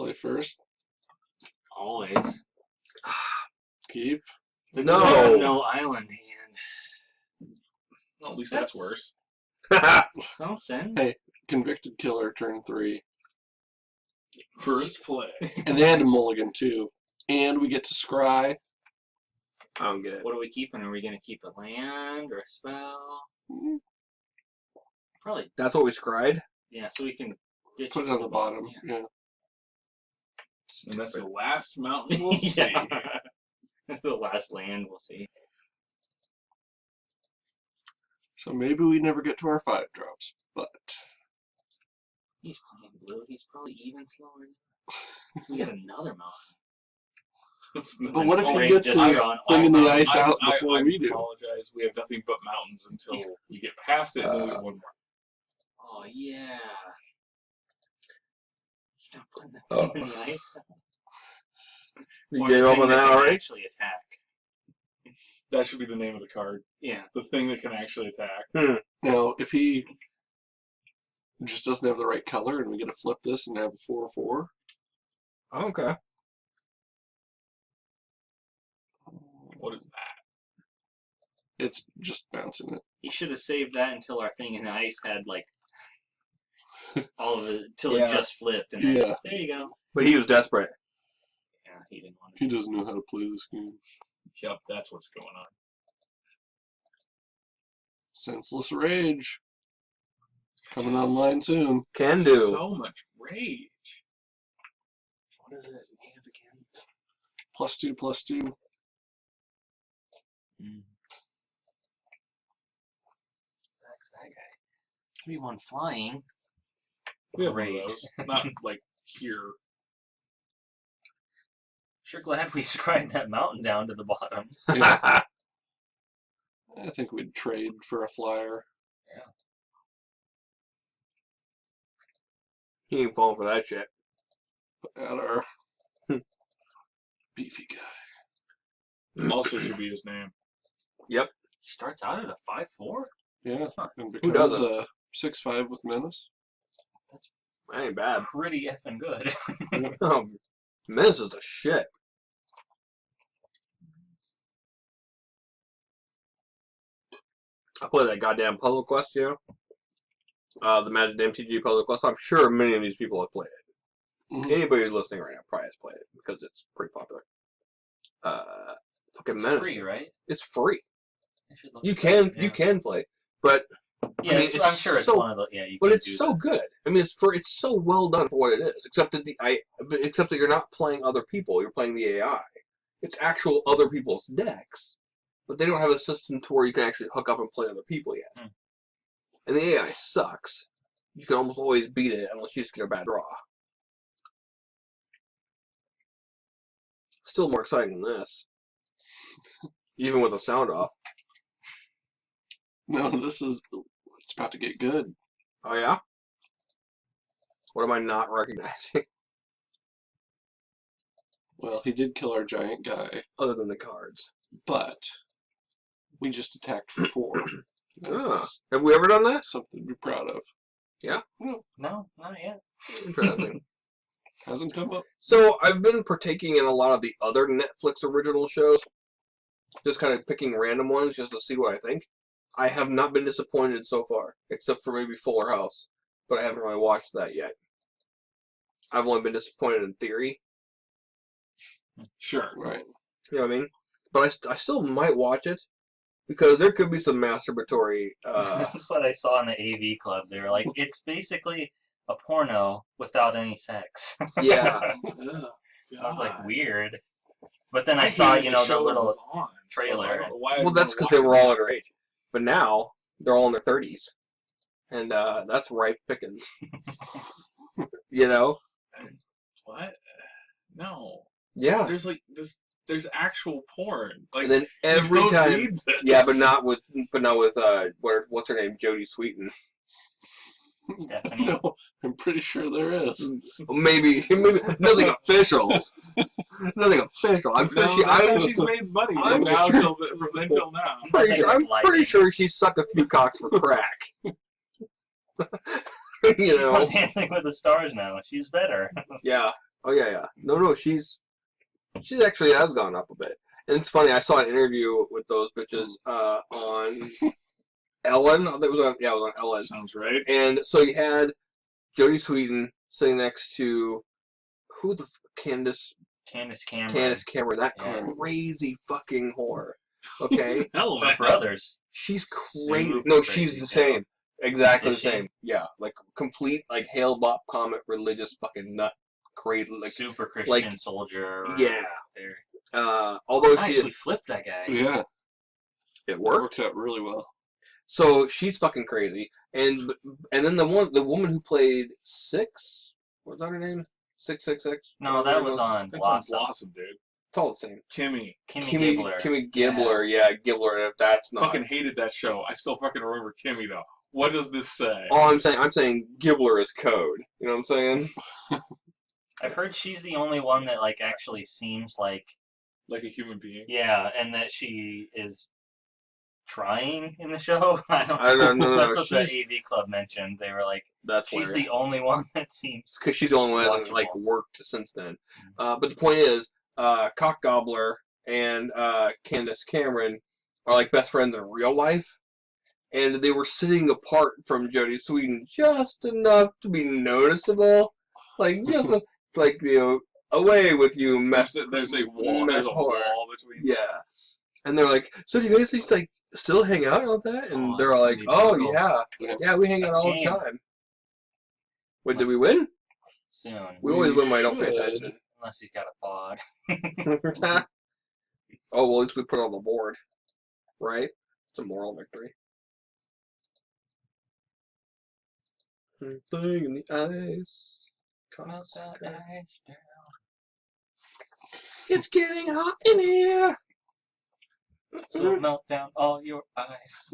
Play first. Always. Keep. No island hand. Well, at least that's worse. Something. Hey, convicted killer, turn 3. First play. And they had a mulligan, too. And we get to scry. I don't get it. What are we keeping? Are we going to keep a land or a spell? Probably. That's what we scried? Yeah, so we can ditch Put it on the bottom. Yeah. And that's the last mountain we'll see. Yeah. That's the last land we'll see. So maybe we never get to our 5 drops, but... He's playing blue. He's probably even slower. We got another mountain. But what if he Great gets his discount. thing in the ice out before we I do? apologize. We have nothing but mountains until we get past it, and then we have one more. Oh, yeah. You're not putting that thing in the ice? You Or gave the up thing on that that can already? actually attack. That should be the name of the card. Yeah. The thing that can actually attack. Now, if he just doesn't have the right color and we get to flip this and have a 4/4. Okay. What is that? It's just bouncing it. He should have saved that until our thing in the ice had, like, all of it, until Yeah. it just flipped. And then, Yeah. there you go. But he was desperate. Yeah, he didn't want He doesn't know how to play this game. Yep, that's what's going on. Senseless Rage. Coming online soon. Can do. So much rage. What is it? Hand again? +2/+2. That's that guy. 3/1 flying. We have one Rage. of those. Not like here. Sure glad we scribed that mountain down to the bottom. Yeah. I think we'd trade for a flyer. He ain't falling for that shit. At our beefy guy. Also should be his name. Yep. He starts out at a 5/4? Yeah, not- and Who becomes doesn't? a 6/5 with Menace. That ain't bad. Pretty effing good. Menace is a shit. I play that goddamn Puzzle Quest, you know? The Magic MTG Puzzle Quest. I'm sure many of these people have played it. Mhm. Anybody who's listening right now probably has played it because it's pretty popular. Fucking It's Menace. free, right? It's free. I should look You it up, can yeah. you can play, but Yeah, I mean, I'm sure it's so- one of the. Yeah, you but can it's do so that. good. I mean, it's so well done for what it is. Except that you're not playing other people. You're playing the AI. It's actual other people's decks, but they don't have a system to where you can actually hook up and play other people yet. Hmm. And the AI sucks. You can almost always beat it unless you just get a bad draw. Still more exciting than this, even with the sound off. No, it's about to get good. Oh yeah. What am I not recognizing? Well, he did kill our giant guy, Other than the cards. but we just attacked for 4. That's Have we ever done that? something to be proud of. Yeah. No, No, not yet. Interesting. hasn't come up. So I've been partaking in a lot of the other Netflix original shows. Just kind of picking random ones just to see what I think. I have not been disappointed so far, except for maybe Fuller House, but I haven't really watched that yet. I've only been disappointed in theory. Sure. Right. You know what I mean? But I still might watch it because there could be some masturbatory. That's what I saw in the AV club. They were like, it's basically a porno without any sex. Yeah. I was like, weird. But then I hated saw, the the show little was on, so I trailer. don't know why I Well, that's because wanna they watch were all it. underage. But now they're all in their 30s, and that's ripe pickings. You know? What? No. Yeah. There's like this. There's actual porn. Like And then every you don't time, need this. yeah, but not with what's her name, Jodie Sweetin. Stephanie. No, I'm pretty sure there is. Maybe nothing official. Nothing official. I'm sure No, that's how I'm she's made money I'm from now sure- till from then till now. pretty sure. I'm Lighting. pretty sure she sucked a few cocks for crack. You She's know? on Dancing with the Stars now. She's better. Yeah. Oh yeah. No, she's actually has gone up a bit. And it's funny, I saw an interview with those bitches on Ellen. It was on Ellen. Sounds right. And so you had Jodie Sweetin sitting next to who the Candace Cameron. that Yeah. crazy fucking whore. Okay, Hell, Her man. brothers. she's Super crazy. No, she's crazy the too. same. Exactly Is the she? same. Yeah, like complete like Hale Bop Comet religious fucking nut crazy. Like Super Christian soldier. yeah. There. Although Nice, we flipped that guy. Yeah, it it worked. worked out really well. So she's fucking crazy, and then the woman who played Six, what's that her name? 666. No, whatever that it was on That's on Blossom. Blossom, dude. It's all the same. Kimmy. Kimmy Gibbler. Kimmy Gibbler, yeah, Gibbler. And if that's not, Fucking hated that show. I still fucking remember Kimmy though. What does this say? all I'm saying Gibbler is code. You know what I'm saying? I've heard she's the only one that like actually seems like Like a human being. yeah, and that she is trying in the show. I don't I don't know. That's what the She's AV Club mentioned. They were like, that's she's hilarious. the only one that seems. Because she's the only one that hasn't like watchable. worked since then. But the point is, Cock Gobbler and Candace Cameron are like best friends in real life, and they were sitting apart from Jodie Sweetin just enough to be noticeable, like just enough, like away with you, mess. There's a wall. mess There's a whore. wall between. Yeah, and they're like, so do you guys like still hang out and all that? And Oh, they're that's like, gonna be oh brutal. yeah, we hang out That's all game. the time. Wait, did we win? Soon. We always win when I don't pay should. attention. Unless he's got a fog. Oh, well, at least we put it on the board. Right? It's a moral victory. Thing in the ice. Melt that ice down. It's getting hot in here. So melt down all your ice.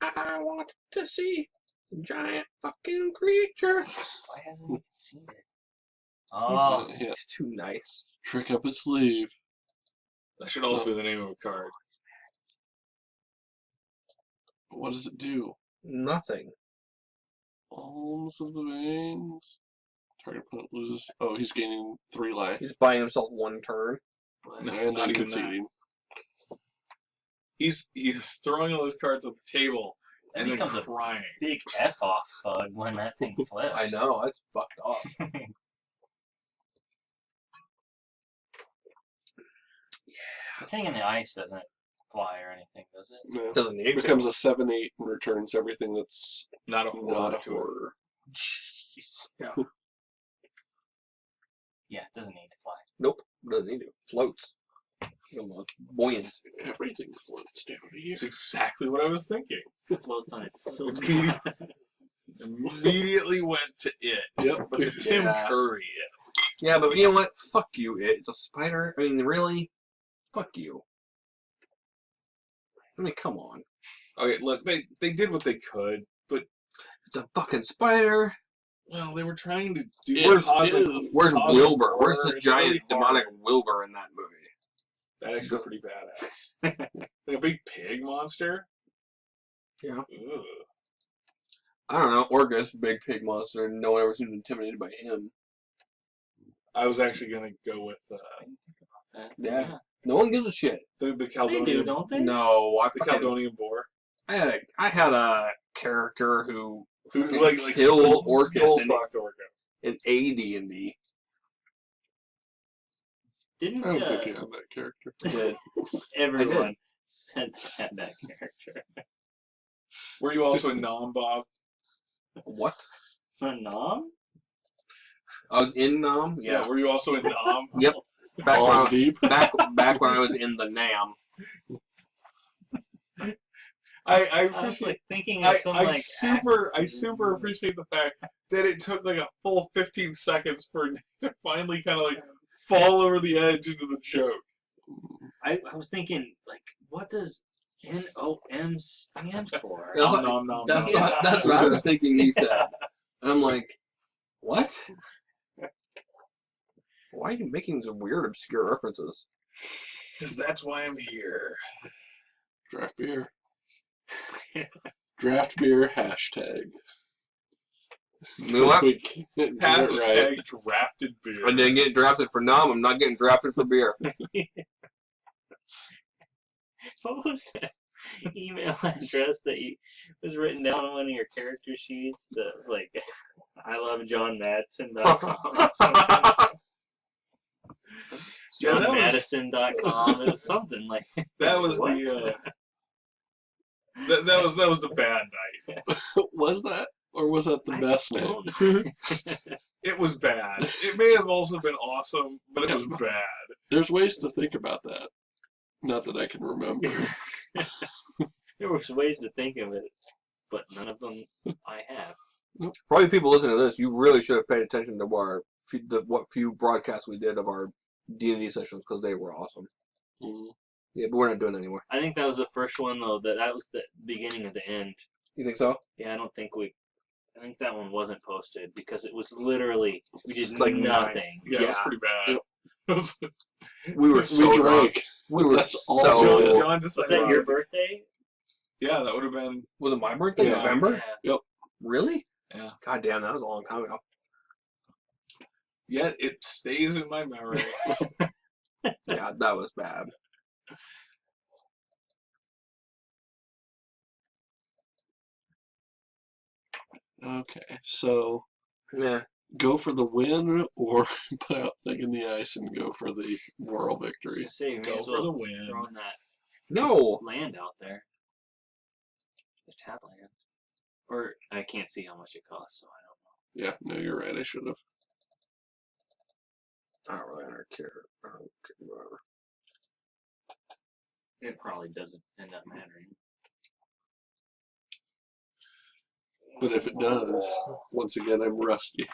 I want to see a giant fucking creature. Why hasn't he conceded? Oh, Yeah. He's too nice. Trick up his sleeve. That should also be the name of a card. But what does it do? Nothing. Alms of the veins. Target opponent loses. Oh, he's gaining 3 life. He's buying himself one turn. No, And not then even conceding. He's throwing all his cards on the table that and then becomes a crying. big F off bug when that thing flips. I know, that's fucked up. The thing in the ice doesn't fly or anything, does it? No. Doesn't need It becomes a 7/8 and returns everything that's Not a horror not a to it. horror. Jeez. Yeah. Yeah, it doesn't need to fly. Nope, doesn't need to. Floats. Buoyant. Everything floats down here. It's exactly what I was thinking. It floats on its silver. Immediately went to it. Yep. But the Tim Yeah. Curry it. Yeah, but you know what? Fuck you. It's a spider. I mean, really? Fuck you. I mean, come on. Okay, look, they did what they could, but It's a fucking spider. well, they were trying to do Where's- cosmic- Where's cosmic Wilbur? horror. Where's the It's giant really demonic hard. Wilbur in that movie? That actually pretty badass. Like a big pig monster. Yeah. Ugh. I don't know. Orcus, big pig monster. No one ever seems intimidated by him. I was actually gonna go with Yeah. No one gives a shit. the They Caledonian. do, don't they? No, The Caledonian boar. I had a character who Who fucking like killed Orcus fucked Orcus. in AD&D. Didn't I don't think you have that character. Did. everyone said that character? Were you also a Nom, Bob? What? For Nom? I was in Nam. Yeah. Were you also in Nom? Yep. Back when, Balls I, deep. back when I was in the Nam. I I was appreciate. like thinking of some like I super appreciate the fact that it took like a full 15 seconds for it to finally kind of like fall over the edge into the joke. I was thinking like, what does NOM stand for? Yeah. Nom, nom, nom, That's nom. what I was thinking he said. And I'm like, what? Why are you making some weird, obscure references? Because that's why I'm here. Draft beer. Draft beer hashtag. You know what? We can't do it right. Hashtag drafted beer. I didn't get drafted for nom. I'm not getting drafted for beer. What was that email address that was written down on one of your character sheets that was like, I love JohnMadison.com. Yeah, that was- JohnMadison.com. It was something like That was what? that was the bad night. Was that? Or was that the I best night? don't know. It was bad. It may have also been awesome, but it was bad. There's ways to think about that. Not that I can remember. There was ways to think of it, but none of them I have. For all you people listening to this, you really should have paid attention to what few broadcasts we did of our D&D sessions because they were awesome. Mm. Yeah, but we're not doing that anymore. I think that was the first one though. That was the beginning of the end. You think so? Yeah, I think that one wasn't posted because it was literally we did Just like nothing. Yeah, it was pretty bad. We were We so drunk. drank. We were That's all so. John- John Was decided. that your birthday? Yeah, that would have been. Was it my birthday? Yeah. November? Yeah. Really? Yeah. God damn, that was a long time ago. Yet it stays in my memory. Yeah, that was bad. Okay, so Yeah. go for the win or put out Thing in the Ice and go for the moral I victory. was gonna say, we may Go as for well the win. throwing that No. land out there. The tab land. Or I can't see how much it costs, so I don't know. Yeah, no, you're right. I should have. I don't really care. I don't care. Whatever. It probably doesn't end up mattering. But if it does, once again, I'm rusty.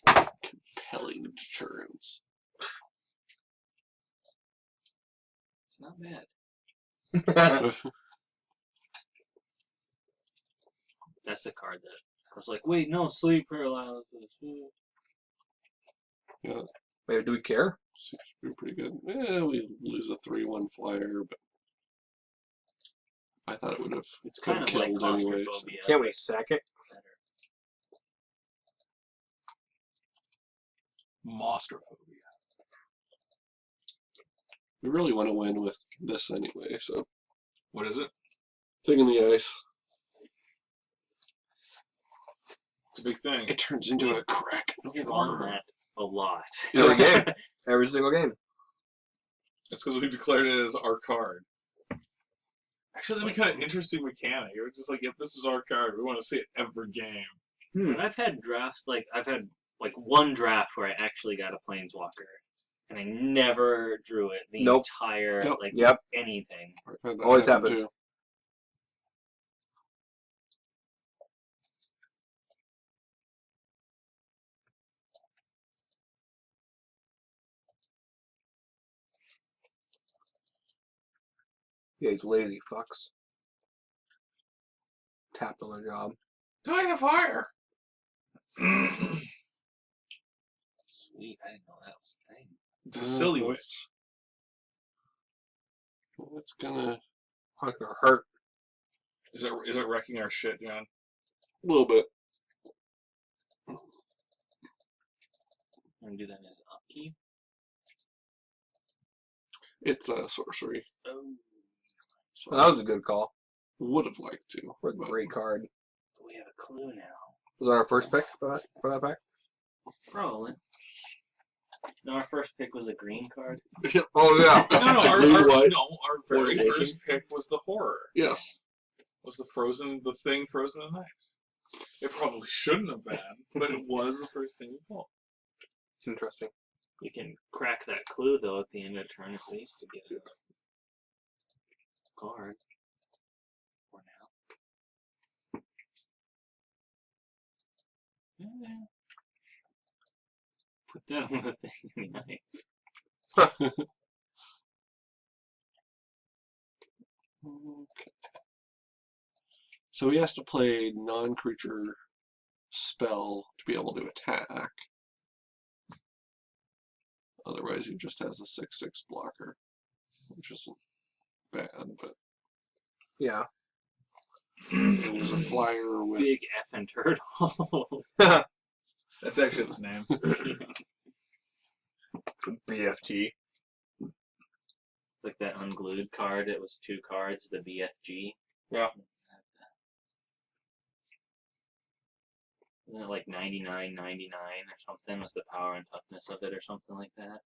Compelling deterrence. It's not bad. That's the card that I was like, wait, no, sleep paralysis. Yeah, Maybe do we care? seems to be pretty good. Yeah, we lose a 3/1 flyer, but I thought it would have It's been kind of like killed anyway. So. claustrophobia. Can't we sack it? Better. Monstrophobia. We really want to win with this anyway, so. What is it? Thing in the Ice. It's a big thing. It turns into a crack. We've won that a lot. Every game. Every single game. It's because we declared it as our card. Actually, that'd be kind of interesting mechanic. It was just like, if this is our card, we want to see it every game. But I've had drafts I've had one draft where I actually got a planeswalker, and I never drew it the Nope. entire Yep. Yep. anything. That Always happened happens. too. Yeah, he's lazy fucks. Tapped on the job. Dying of fire! Sweet, I didn't know that was a thing. It's a silly witch. It's gonna That's gonna hurt. Is it wrecking our shit, John? a little bit. I'm gonna do that as upkeep. It's a sorcery. Oh, So Well, that was a good call. would have liked to. For a but- great card. we have a clue now. Was that our first pick for that pack? Probably. No, our first pick was a green card. Oh yeah. No, Blue, white. our very Formation. first pick was the horror. Yes. Was the thing frozen in ice. It probably shouldn't have been, but it was the first thing we pulled. Interesting. We can crack that clue though at the end of turn at least to get a card. For now. Yeah. Put that on the thing. Nice. Okay. So he has to play non-creature spell to be able to attack. Otherwise, he just has a 6/6 blocker, which isn't bad, but Yeah. There's a flyer with Big effing turtle. That's actually its name. BFT. It's like that unglued card. It was 2 cards, the BFG. Yeah. Isn't it like 99.99 or something? Was the power and toughness of it or something like that?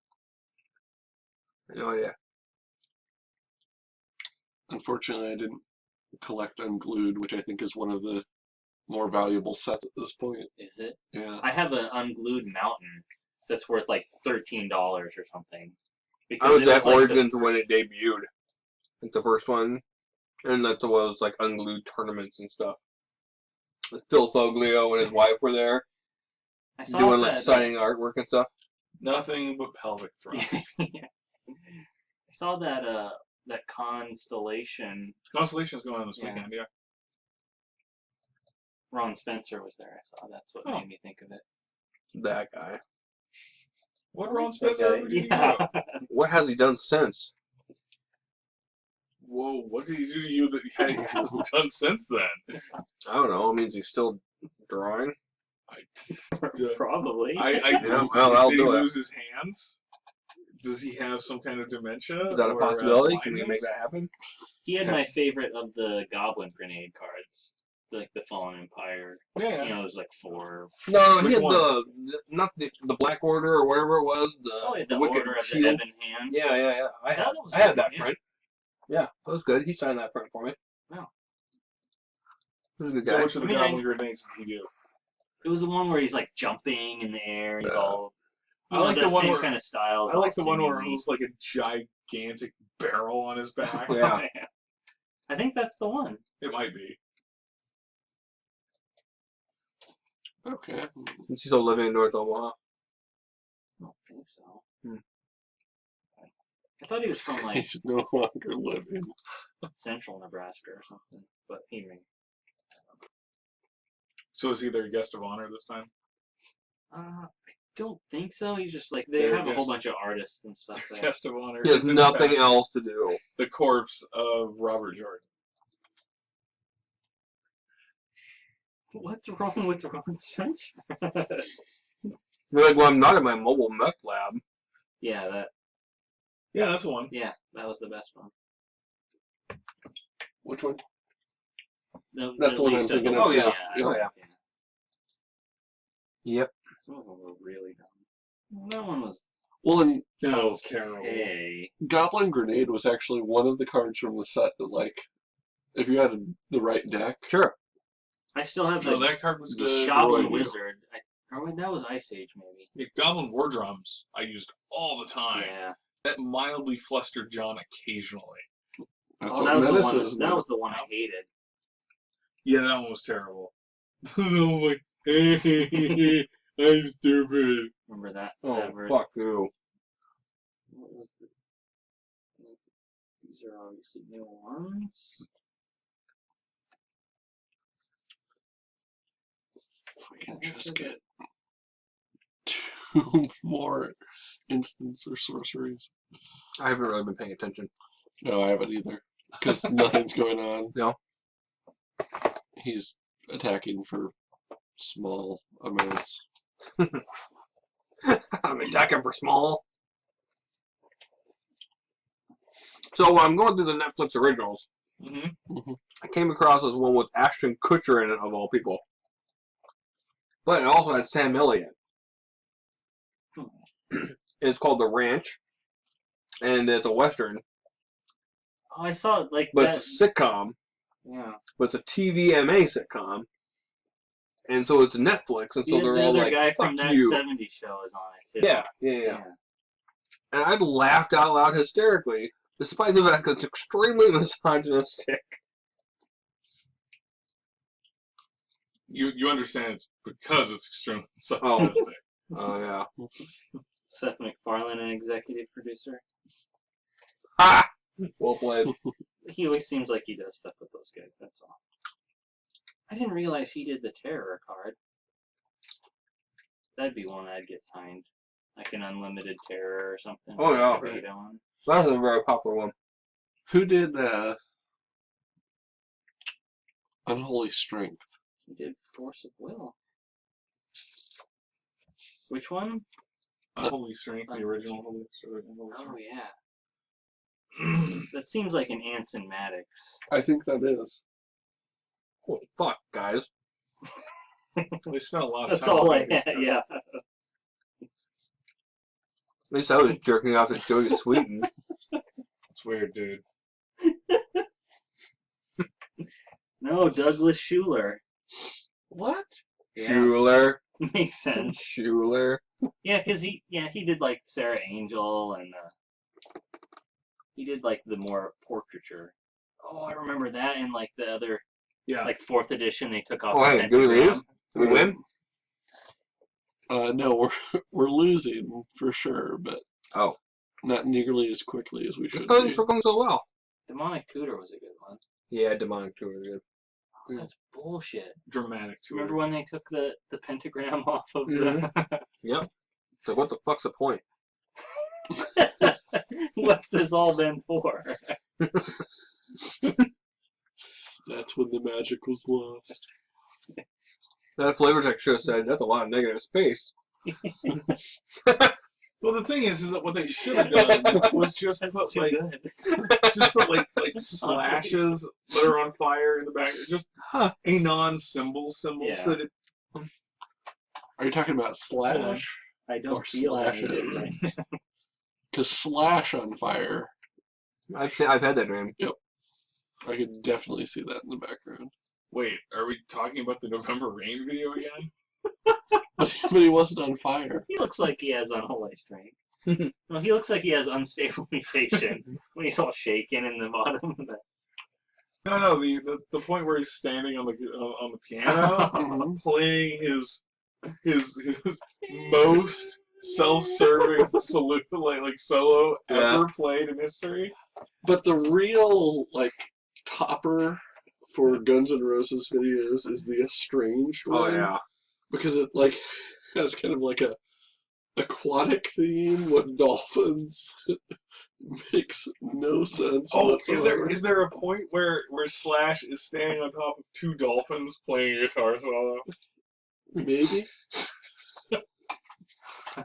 No idea. Unfortunately, I didn't collect Unglued, which I think is one of the more valuable sets at this point. Is it? Yeah. I have an unglued mountain that's worth like $13 or something. I was it at like Origins when it debuted. Like the first one. And that was like unglued tournaments and stuff. Phil Foglio and his wife were there. I saw Doing that, like signing artwork and stuff. Nothing but pelvic thrust. yeah. I saw that that Constellation. Constellation's going on this Yeah. weekend, yeah. Ron Spencer was there. I saw that's what made me think of it. That guy. What Ron Spencer ever did you Yeah. do? What has he done since? Whoa, what did he do to you that he hasn't done since then? I don't know. It means he's still drawing. Probably. Yeah, well, I'll did he do it. lose his hands? Does he have some kind of dementia? Is that a or, possibility? Can we blindness? make that happen? He had my favorite of the Goblin Grenade cards. Like the Fallen Empire. Yeah. You know, it was like 4. No, he Which had one? not the Black Order or whatever it was. The Wicked Order of Shield. the Ebon Hand. Yeah. I That was had good, that yeah. print. Yeah, that was good. He signed that print for me. Wow. He was a good So guy. which of the I mean, Goblin Grenades did he do? It was the one where he's like jumping in the air. He's all. I like the one same where kind of styles. I like the all one where it sinewy. was like a gigantic barrel on his back. Yeah. I think that's the one. It might be. Okay. Since he's still living in North Omaha. I don't think so. Hmm. I thought he was from like He's no longer living. central Nebraska or something, but he may. So is he their guest of honor this time? I don't think so. He's just like they They're have a whole guest- bunch of artists and stuff. There. Guest of honor. He has is in nothing fact else to do. The corpse of Robert Jordan. What's wrong with Ron Spencer? You're like, well, I'm not in my mobile mech lab. Yeah, Yeah, that's the one. that was the best one. Which one? The That's the one I'm least of thinking them. of, Oh, yeah. yeah. Yeah. Yep. Some of them were really dumb. That one was Well, and That was terrible. okay. Goblin Grenade was actually one of the cards from the set that, like, if you had the right deck, Sure. I still have No, the that card was good. Goblin destroyed you. Wizard. That was Ice Age, maybe. Yeah, Goblin War Drums I used all the time. Yeah. That mildly flustered John occasionally. that's Oh, what that was the Menace one. is. That was the one I hated. Yeah, that one was terrible. I was like, I'm stupid. Remember that? Oh, that version? fuck you. What was the? These are obviously new ones. If we can just get 2 more instants or sorceries. I haven't really been paying attention. No, I haven't either. Because nothing's going on. No. He's attacking for small amounts. I'm attacking for small. So I'm going through the Netflix originals. Mm-hmm. I came across this one with Ashton Kutcher in it, of all people. But it also had Sam Elliott. It's called The Ranch. And it's a Western. Oh, I saw it like But that. it's a sitcom. Yeah. But it's a TVMA sitcom. And so it's Netflix. And so The they're all other like, guy fuck from that you. 70s show is on it too. Yeah. And I laughed out loud hysterically, despite the fact that it's extremely misogynistic. You understand it's because it's extremely Oh. misogynistic. Oh, yeah. Seth MacFarlane, an executive producer. Ha! Well played. He always seems like he does stuff with those guys. That's all. I didn't realize he did the Terror card. That'd be one I'd get signed, like an unlimited Terror or something. Oh, yeah. Like a beta one. That's a very popular one. Who did Unholy Strength. He did Force of Will. Which one? Unholy Strength, the original Holy Strength. Oh, yeah. That seems like an Anson Maddox. I think that is. Holy fuck, guys. They spent a lot of That's time. all I making these had, cards. yeah. At least I was jerking off at Joey Sweeten. It's weird, dude. No, Douglas Schuler. What? Yeah, Schuler. makes sense. Schuler. Yeah, because he did like Sarah Angel and he did like the more portraiture. Oh, I remember that in like the other Yeah. like 4th edition they took off Oh, the hey, do we pentagram. lose? Did we win? No, we're losing for sure, but Oh. not nearly as quickly as we Just should thought be. things were going so well. Demonic Tutor was a good one. Yeah, Demonic Tour is good. Oh, that's bullshit. Dramatic tour. Remember when they took the pentagram off of Yep. So what the fuck's the point? the... What's this all been for? That's when the magic was lost. That flavor text should have said, that's a lot of negative space. Well, the thing is that what they should have done was just That's put too like good. slashes that are on fire in the back. Just a non-symbol symbol. Yeah. So that it, Are you talking about Slash? I don't Or feel any slashes. different. Because Slash on Fire, I've had that dream. I could definitely see that in the background. wait, are we talking about the November Rain video again? But he wasn't on fire. He looks like he has unholy strength. No, he looks like he has unstable mutation when he's all shaking in the bottom of the... No, the point where he's standing on the piano, Mhm. playing his most self-serving like solo ever played in history. But the real, like, topper for Guns N' Roses videos is the Estranged Oh, one. yeah. Because it, like, has kind of like a aquatic theme with dolphins that makes no sense Oh, whatsoever. is there a point where Slash is standing on top of 2 dolphins playing a guitar solo? Maybe?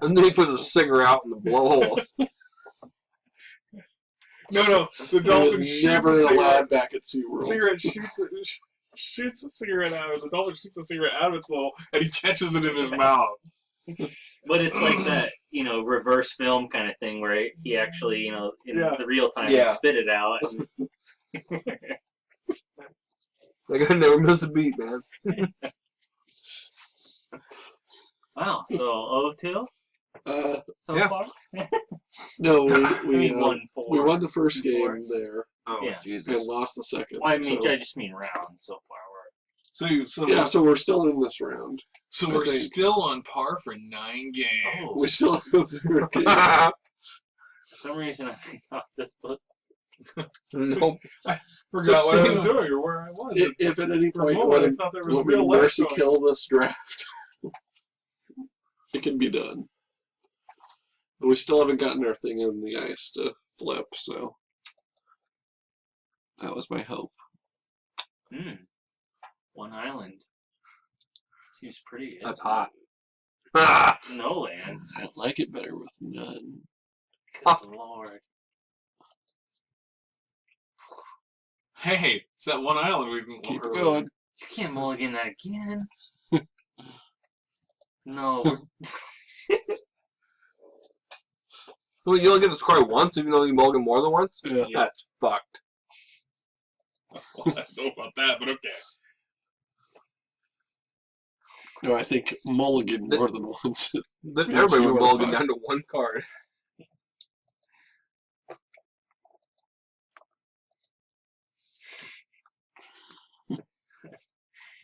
And then he puts a cigarette out in the blowhole. No, the It dolphin was shoots never a cigarette. allowed back at The SeaWorld. cigarette shoots a cigarette out. The dolphin shoots a cigarette out of its bowl, and he catches it in his mouth. But it's like that, reverse film kind of thing where he actually, in the real time, Yeah. spit it out. And... Like, I never missed a beat, man. Wow, so 0-2 so Yeah. far? No, we 1-4. we won the first 2-4. game there Oh, Yeah. Jesus. and lost the second. Well, I mean, so, I just mean rounds so far. so we're still in this round. So I we're think. still on par for 9 games. Oh, We still have a third game. for some reason I thought this was... Nope. Forgot what I was doing or where I was. If at any For a point you moment, I want thought there was to real life mercy going kill this draft, it can be done. But we still haven't gotten our thing in the ice to flip, so that was my hope. One island. Seems pretty good. That's hot. Ah! No lands. I like it better with none. Good lord. Hey, it's that one island we didn't Keep it earlier. going. You can't mulligan that again. No. Well, you only get to score once, even though you mulligan more than once? Yeah. That's fucked. Well, I don't know about that, but okay. No, I think mulligan more than once. Then Yeah, everybody you would are mulligan fucked. down to one card.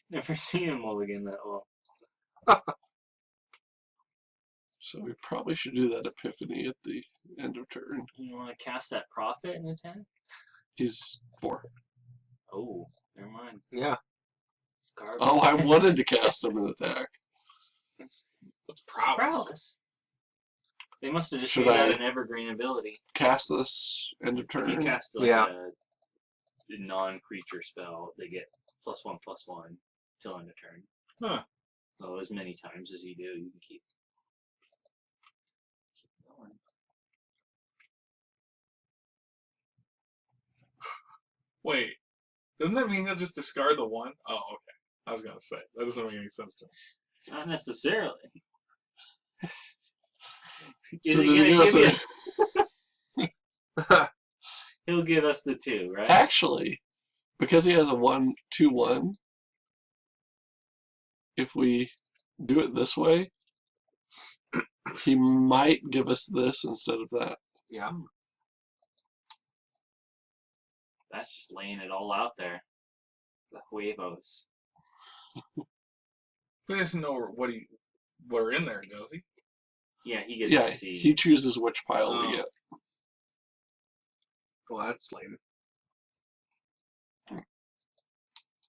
Never seen a mulligan that well. So we probably should do that epiphany at the end of turn. You want to cast that prophet in attack? He's 4. Oh, never mind. Yeah. It's garbage. Oh, I wanted to cast him in attack. That's prowess. Prowess. They must have just Should made that I- an evergreen ability. Cast this end of If you turn. cast like Yeah. non-creature spell, they get +1/+1 till end of turn. Huh. So as many times as you do, you can keep going. Wait, doesn't that mean he'll just discard the 1? Oh, okay. I was gonna say that doesn't make any sense to me. Not necessarily. Is So he does he gonna give us give He'll give us the 2, right? Actually, because he has a 1/2/1, if we do it this way, he might give us this instead of that. Yeah. That's just laying it all out there. The huevos. He doesn't know what are in there, does he? Yeah, he gets Yeah, to see. he chooses which pile we Oh. get. Well, that's lame.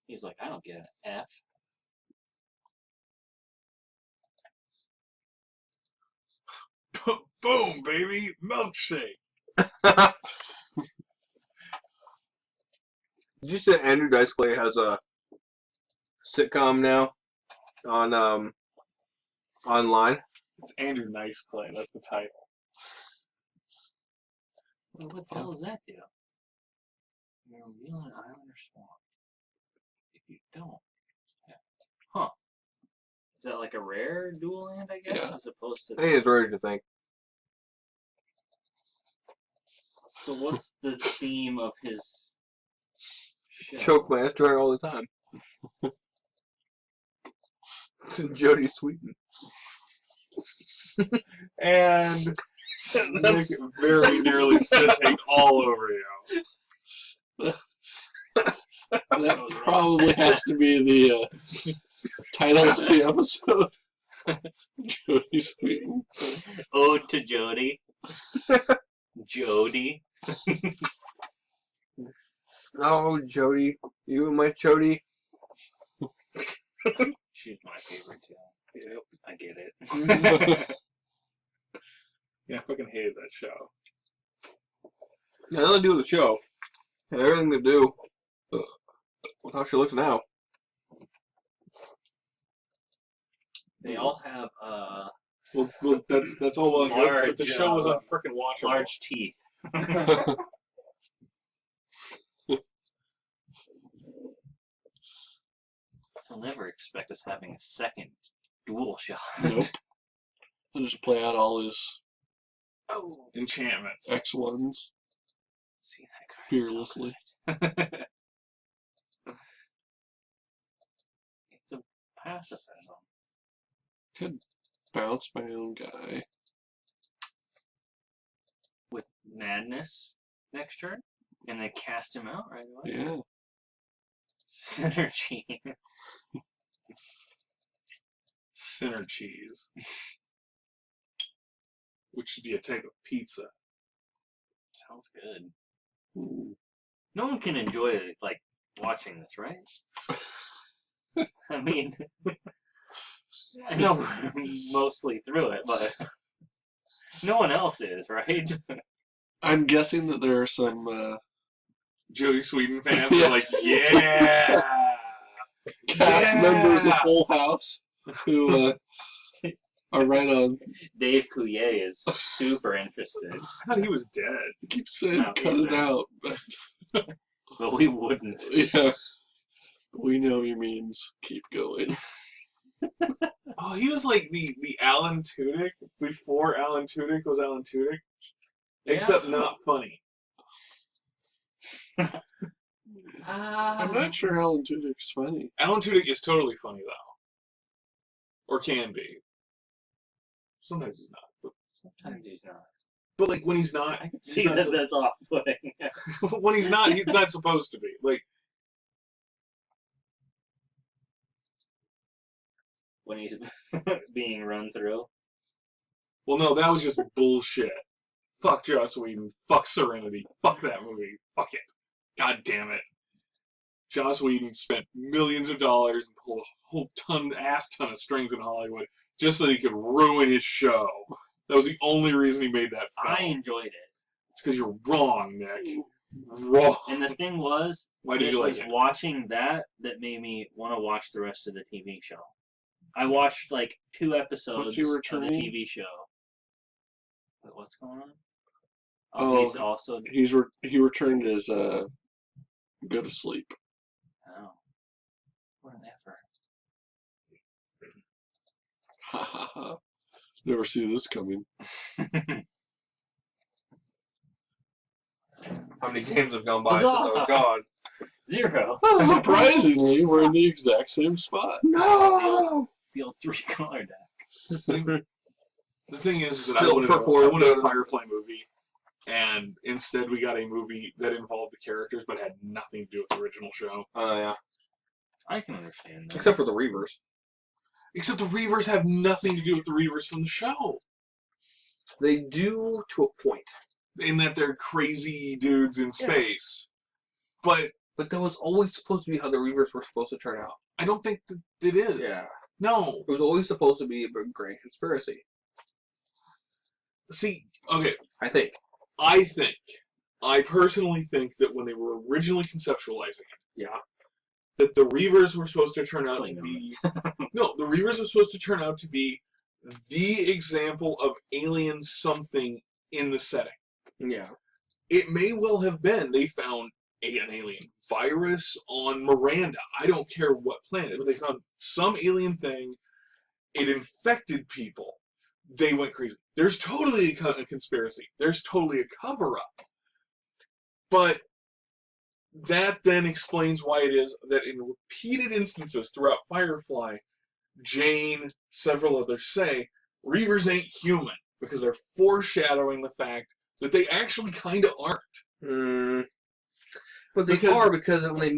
He's like, I don't get an F. Boom, baby, milkshake. Did you say Andrew Dice Clay has a sitcom now on online? It's Andrew Nice Clay. That's the title. Well, what the hell does that do? You're revealing an island or swamp. If you don't. Yeah. Huh. Is that like a rare dual land, I guess? Yeah. As opposed to. I think it's ready to think. So what's the theme of his show? Choke my ass dry all the time. It's Jodie Sweetin. And Nick very nearly spit take all over you. That probably has to be the title of the episode. Jodie Sweetin. Ode to Jody. Jody. Oh, Jodie. You and my Jodie. She's my favorite too. Yep. I get it. Yeah, I fucking hated that show. Nothing to do with the show. Had everything to do with how she looks now. They all have Well, that's all well and good, but the show was unfreaking watchable. large teeth. They'll never expect us having a second dual shot. Nope. He'll just play out all his Oh, Enchantments. X1s see that card. fearlessly. It's a pacifism. Could bounce my own guy. With madness next turn, and then cast him out right away. Yeah. Synergy. Sinner cheese. Which should be a type of pizza. Sounds good. Ooh. No one can enjoy like watching this, right? I mean, I know we're mostly through it, but no one else is, right? I'm guessing that there are some Jodie Sweetin fans Yeah. are like, yeah! cast Yeah! members of Full House who are right on. Dave Coulier is super interested, I thought he was dead. I keep saying No, cut he's it not. out, but but we wouldn't. yeah. We know he means keep going. Oh, he was like the Alan Tudyk before Alan Tudyk was Alan Tudyk. Except not funny. I'm not sure Alan Tudyk's funny. Alan Tudyk is totally funny, though. Or can be. Sometimes he's not. But, Sometimes he's not. but like, when he's not... I can he's see not that that's off-putting. when he's not supposed to be. Like, When he's being run through. well, no, that was just bullshit. Fuck Joss Whedon. Fuck Serenity. Fuck that movie. Fuck it. God damn it. Joss Whedon spent millions of dollars and pulled a whole ass ton of strings in Hollywood just so he could ruin his show. That was the only reason he made that film. I enjoyed it. It's because you're wrong, Nick. Raw. And the thing was, Why did you like was it? watching that made me want to watch the rest of the TV show. I watched like 2 episodes What's he of the returning? TV show. What's going on? Oh, He's also. he returned as go to sleep. Oh, what an effort! Ha ha ha! Never see this coming. How many games have gone by since I was Huzzah! gone? 0. Surprisingly, we're in the exact same spot. No! The old 3-color deck. The thing is that Still I performed wanted a better. Firefly movie, and instead we got a movie that involved the characters but had nothing to do with the original show. Yeah. I can understand that. Except for the Reavers. Except the Reavers have nothing to do with the Reavers from the show, They do to a point. in that they're crazy dudes in space. But But that was always supposed to be how the Reavers were supposed to turn out. I don't think that it is. Yeah. No. It was always supposed to be a big grand conspiracy. See, okay, I think. I personally think that when they were originally conceptualizing it, Yeah. that the Reavers were supposed to turn out to Klingons. be no, the Reavers were supposed to turn out to be the example of alien something in the setting. Yeah. It may well have been they found an alien virus on Miranda. I don't care what planet, but they found some alien thing. It infected people. They went crazy. There's totally a conspiracy. There's totally a cover-up. But that then explains why it is that in repeated instances throughout Firefly, Jane, several others say, Reavers ain't human, because they're foreshadowing the fact that they actually kind of aren't. But they Because- are, because when they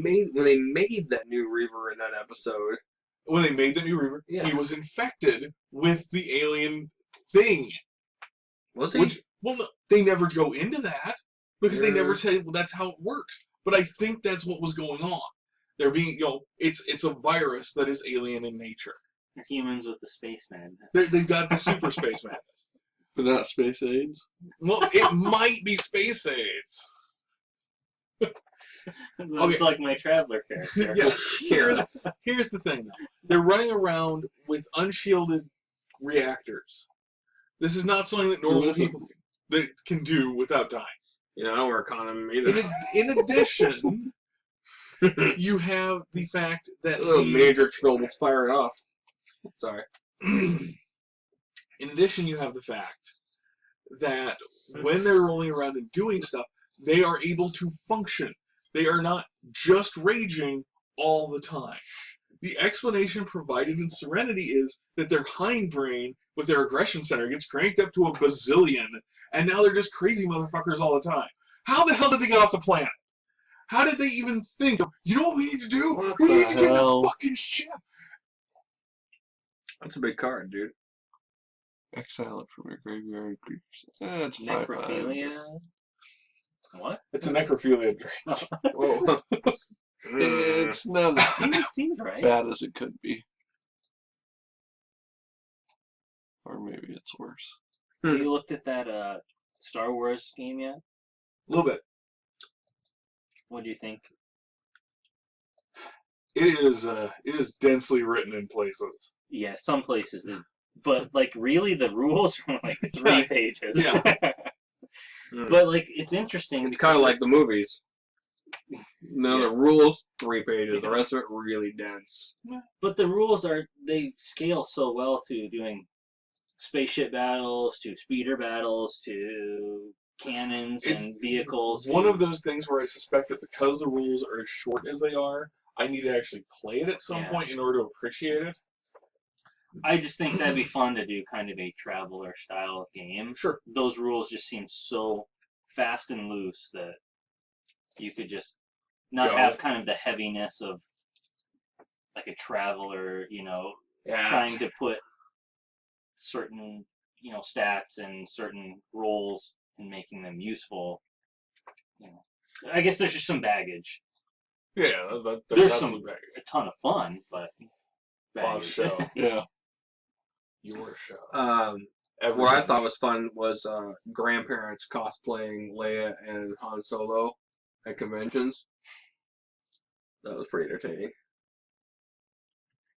made that new Reaver in that episode. When they made the new Reaver, Yeah. he was infected with the alien thing. Was he? Which, well, no, they never go into that, because they never Yeah. say, well, that's how it works. But I think that's what was going on. They're being, it's a virus that is alien in nature. They're humans with the space madness. They've got the super space madness. But not space aids. Well, it might be space aids. It's like my traveler character. Yeah. Here's the thing, though. They're running around with unshielded reactors. This is not something that normal people can do without dying. Yeah, I don't wear a condom either. In addition, you have the fact that A little major chill was firing off. Sorry. in addition, you have the fact that when they're rolling around and doing stuff, they are able to function. They are not just raging all the time. The explanation provided in Serenity is that their hindbrain with their aggression center gets cranked up to a bazillion, and now they're just crazy motherfuckers all the time. How the hell did they get off the planet? How did they even think of, you know what we need to do? What We the need to get in hell? the fucking ship. That's a big card, dude. Exile it from your graveyard creatures. That's 5/5. Necrophilia? What? It's a necrophilia drink. Whoa. It's not as Seems right. bad as it could be. Or maybe it's worse. Have you looked at that Star Wars game yet? A little bit. What do you think? It is densely written in places. Yeah, some places is, but like really the rules are like 3 pages. Yeah. But like it's interesting. It's because, kind of like the movies. No, Yeah. the rules 3 pages. The rest of it really dense. But the rules they scale so well to doing spaceship battles, to speeder battles, to cannons It's and vehicles. One of those things where I suspect that because the rules are as short as they are, I need to actually play it at some Yeah. point in order to appreciate it. I just think that'd be fun to do kind of a traveler style game. Sure. Those rules just seem so fast and loose that you could just not Go. have kind of the heaviness of like a traveler, trying to put certain, stats and certain roles and making them useful. I guess there's just some baggage. Yeah, There's that's some- a ton of fun, but Bob's baggage. show. Yeah. Your show. What I thought was fun was grandparents cosplaying Leia and Han Solo at conventions. That was pretty entertaining.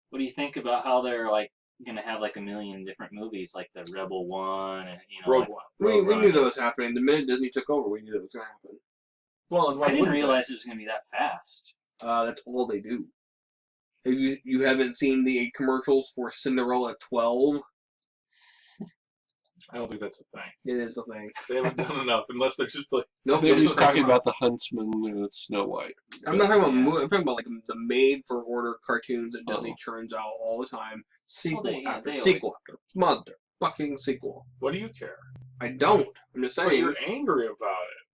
What do you think about how they're like gonna have like a million different movies, like the Rebel One, and you know, Rogue like, One. We Rogue knew One. that was happening. The minute Disney took over, we knew that was going to happen. Well, and why I didn't wouldn't they? realize it was gonna be that fast. That's all they do. Have you haven't seen the commercials for Cinderella 12? I don't think that's a thing. It is a thing. They haven't done enough, unless they're just like. Nope, They it were is just a talking thing. about the Huntsman and it's Snow White. I'm not talking about Yeah. movies. I'm talking about like the made-for-order cartoons that Disney Oh. churns out all the time. Sequel after they sequel after motherfucking sequel. What do you care? I don't. I'm just But saying. you're angry about it.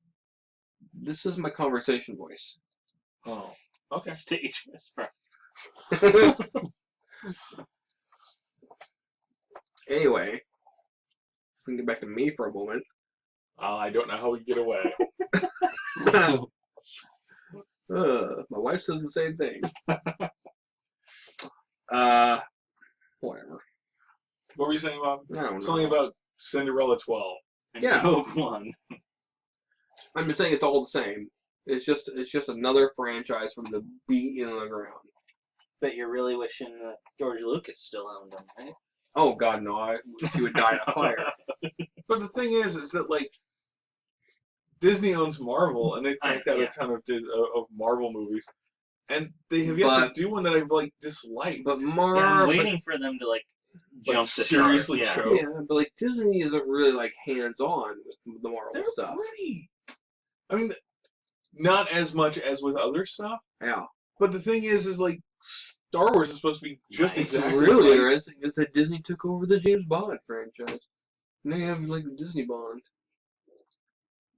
This is my conversation voice. Oh, okay. Stage whisper. Anyway, if we can get back to me for a moment. I don't know how we get away. My wife says the same thing. Whatever. What were you saying about? I don't know. Something about Cinderella 12. And Yeah. Rogue One. I'm just saying it's all the same. It's just another franchise from the beat in the ground. Bet you're really wishing that George Lucas still owned them, right? Oh God, no! I wish he would die in a fire. But the thing is that like Disney owns Marvel, and they cranked out yeah. a ton of Marvel movies, and they have yet to do one that I've like disliked. But Yeah, I'm Marvel, waiting for them to like jump Like, the seriously shark. choke. yeah, but like Disney isn't really like hands-on with the Marvel They're stuff. pretty. I mean, not as much as with other stuff. Yeah. But the thing is like Star Wars is supposed to be just Nice. What's exactly really like, interesting is that Disney took over the James Bond franchise. And they have like Disney Bond.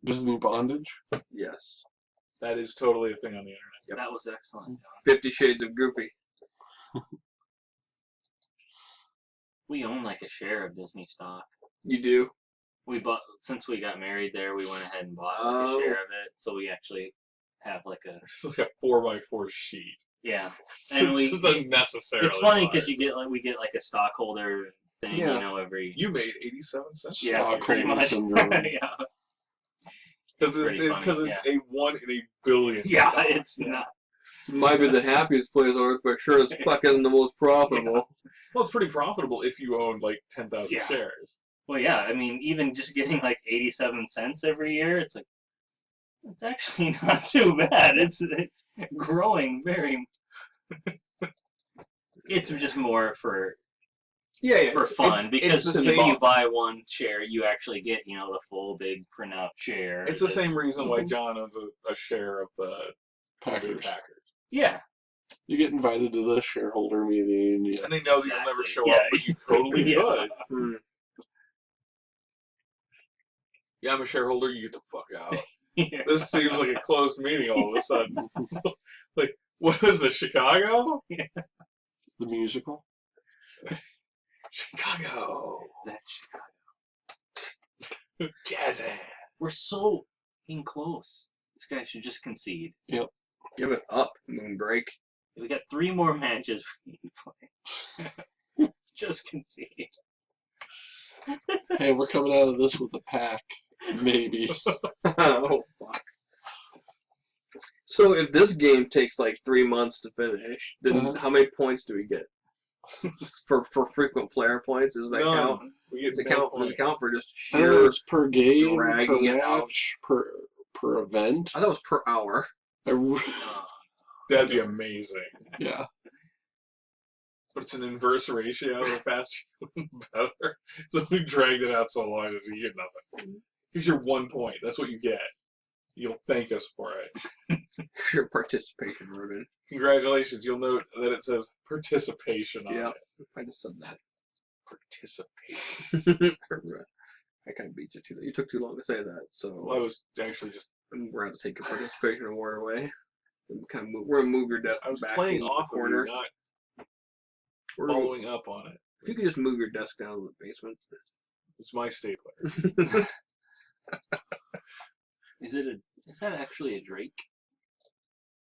Disney Bondage? Yes. that is totally a thing on the internet. Yep. That was excellent. 50 Shades of Goofy. We own like a share of Disney stock. You do. We bought since we got married there. We went ahead and bought like Oh. a share of it, so we actually have like a It's like a 4x4 sheet. yeah. It's And we- just unnecessarily. It's funny because large. we get like a stockholder thing, Yeah. you know, every You made 87 cents. yeah, pretty Stockholder much. syndrome. Yeah, Because Pretty funny, it's a 1 in a billion. Yeah. stock. it's not. Might be the happiest place on earth, but sure as fuck isn't the most profitable. Well, it's pretty profitable if you own like 10,000 Yeah. shares. Well, yeah. I mean, even just getting like 87 cents every year, it's like it's actually not too bad. It's growing very. It's just more for Yeah, for fun it's because the if same- you buy one share, you actually get the full big printout share. It's the that's- same reason why John owns a share of the Packers. Packers. Yeah, You get invited to the shareholder meeting. Yeah. And they know that you'll never Exactly. show Yeah. up, but you totally Yeah. could. Hmm. Yeah, I'm a shareholder, you get the fuck out. yeah. This seems like a closed meeting all of a sudden. Like, what is this, Chicago? The musical? Chicago. That's Jazzin'. we're so in close. This guy should just concede. Give it up, Moonbreak. We got 3 more matches we need to play. Just concede. Hey, we're coming out of this with a pack. Maybe. Oh, fuck. So if this game takes like 3 months to finish, then Uh-huh. how many points do we get? for frequent player points? Does that count? We get Does it no count? Does points. it count for just I don't know, sheer? it's per game, per dragging it out. match, per event. I thought it was per hour. That'd be amazing. Yeah. But it's an inverse ratio. The faster better. So we dragged it out so long that you get nothing. Here's your 1 point. That's what you get. You'll thank us for it. Sheer participation, Ruben. Congratulations. You'll note that it says participation on Yeah. it. I just said that. Participation. I kind of beat you too. You took too long to say that, so Well, I was actually just. I'm going to take your participation award away. We're gonna move your desk I was back playing into the off of corner. you, not We're gonna- following up on it. If you could just move your desk down to the basement. It's my stapler. Is that actually a Drake?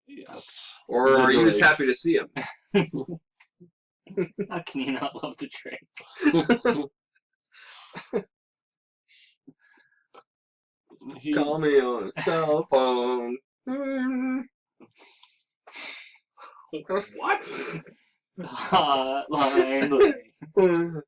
Yes. Or are you just Drake. happy to see him? How can you not love the Drake? He, Call me on a cell phone. What? Hotline Bling.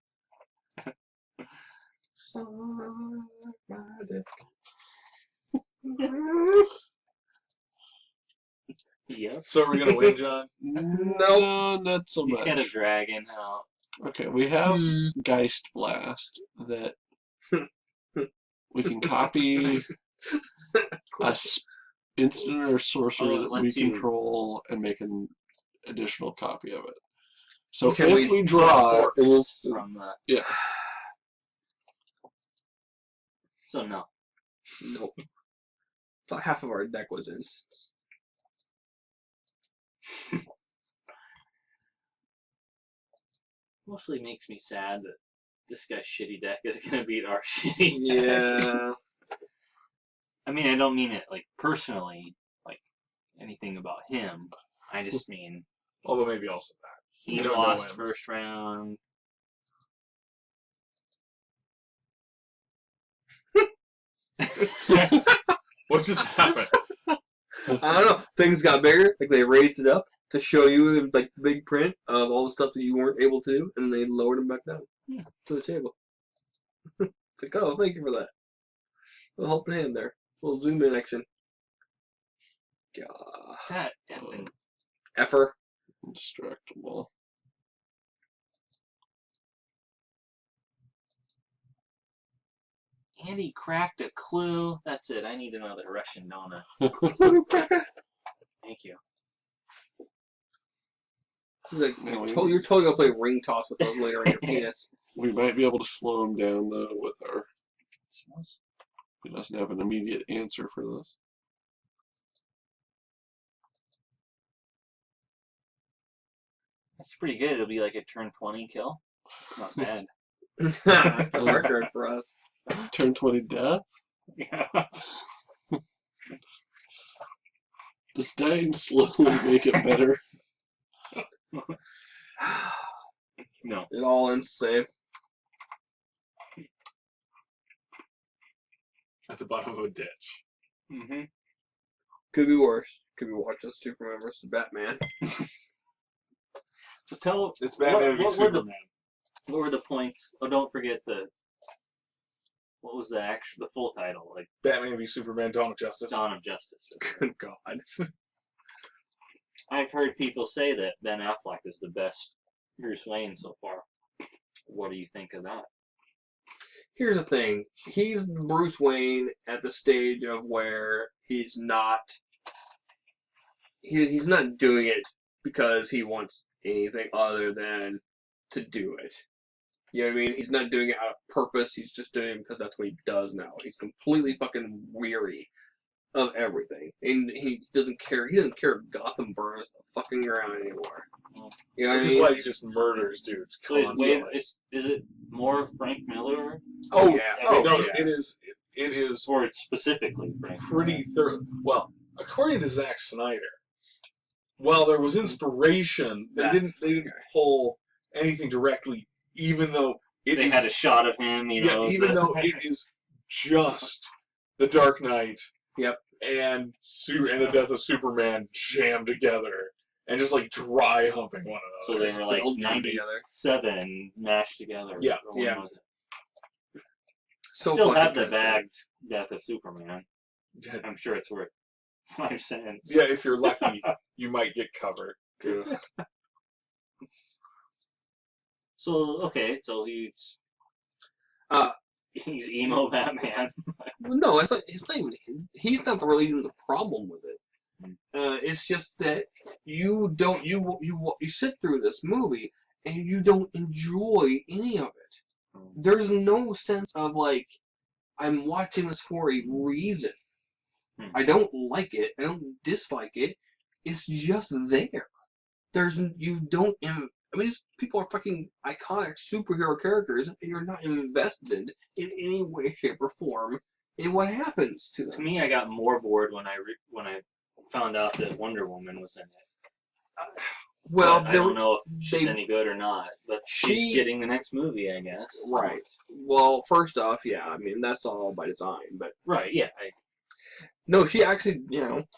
Yep. So are we gonna win, John? No, not so He's much. got a dragon out. Okay, we have Geist Blast that we can copy instant or sorcery Oh, it that we lets you- control and make an additional copy of it. So Can if we draw, it will, From the... yeah. So no. Nope. Thought half of our deck was instants. Mostly makes me sad that this guy's shitty deck is gonna beat our shitty deck. Yeah. I mean, I don't mean it like personally, like anything about him. I just mean Although maybe also that. he We don't know lost him. first round. What just happened? I don't know. Things got bigger. Like they raised it up to show you like the big print of all the stuff that you weren't able to do, and they lowered them back down to the table. It's like, oh, thank you for that. A little helping hand there. A little zoom in action. God. That effing Effer. Indestructible. Andy cracked a clue. That's it. I need another Russian donut. Thank you. Like, No, you're totally gonna play ring toss with those later in your penis. We might be able to slow him down though with our. Smells. He doesn't have an immediate answer for this. That's pretty good. It'll be like a turn 20 kill. Not bad. That's a record for us. Turn 20 death? Yeah. Does dying slowly make it better? No. It all ends the same. At the bottom of a ditch. Mm-hmm. Could be worse. Could be watching Superman versus Batman. So tell It's Batman v what were the Superman. what were the points? Oh, don't forget what was the full title? Like Batman v Superman: Dawn of Justice. Dawn of Justice. Good God. I've heard people say that Ben Affleck is the best Bruce Wayne so far. What do you think of that? Here's the thing. He's Bruce Wayne at the stage of where he's not doing it because he wants anything other than to do it. You know what I mean? He's not doing it out of purpose. He's just doing it because that's what he does now. He's completely fucking weary of everything. And he doesn't care. He doesn't care if Gotham burns the fucking ground anymore. You know what I Which is mean? why he just murders dudes So constantly. is it more Frank Miller? Oh, yeah. Oh, no, yeah. it is Or it's specifically Frank pretty thorough. Well, according to Zack Snyder, while there was inspiration, they didn't pull anything directly, even though They had a shot of him, you know. even though it is just the Dark Knight, Yep, and the death of Superman jammed together, and just like dry humping one of So those. they were like all jammed together. 97 mashed together. Yeah, Or when yeah. was it? So Still fucking have the good. bagged Death of Superman. I'm sure it's worth 5 cents. Yeah, if you're lucky, you might get covered. Ugh. So okay, so he's Uh, he's emo Batman. No, it's not even. He's not really even the problem with it. It's just that you sit through this movie and you don't enjoy any of it. There's no sense of like, I'm watching this for a reason. I don't like it. I don't dislike it. It's just there. You don't. I mean, these people are fucking iconic superhero characters, and you're not invested in any way, shape, or form in what happens to To them. me, I got more bored when I found out that Wonder Woman was in it. Well, But I don't know if she's they- any good or not, but she's getting the next movie, I guess. Right. Well, first off, yeah, I mean, that's all by design, but Right, yeah. No, she actually,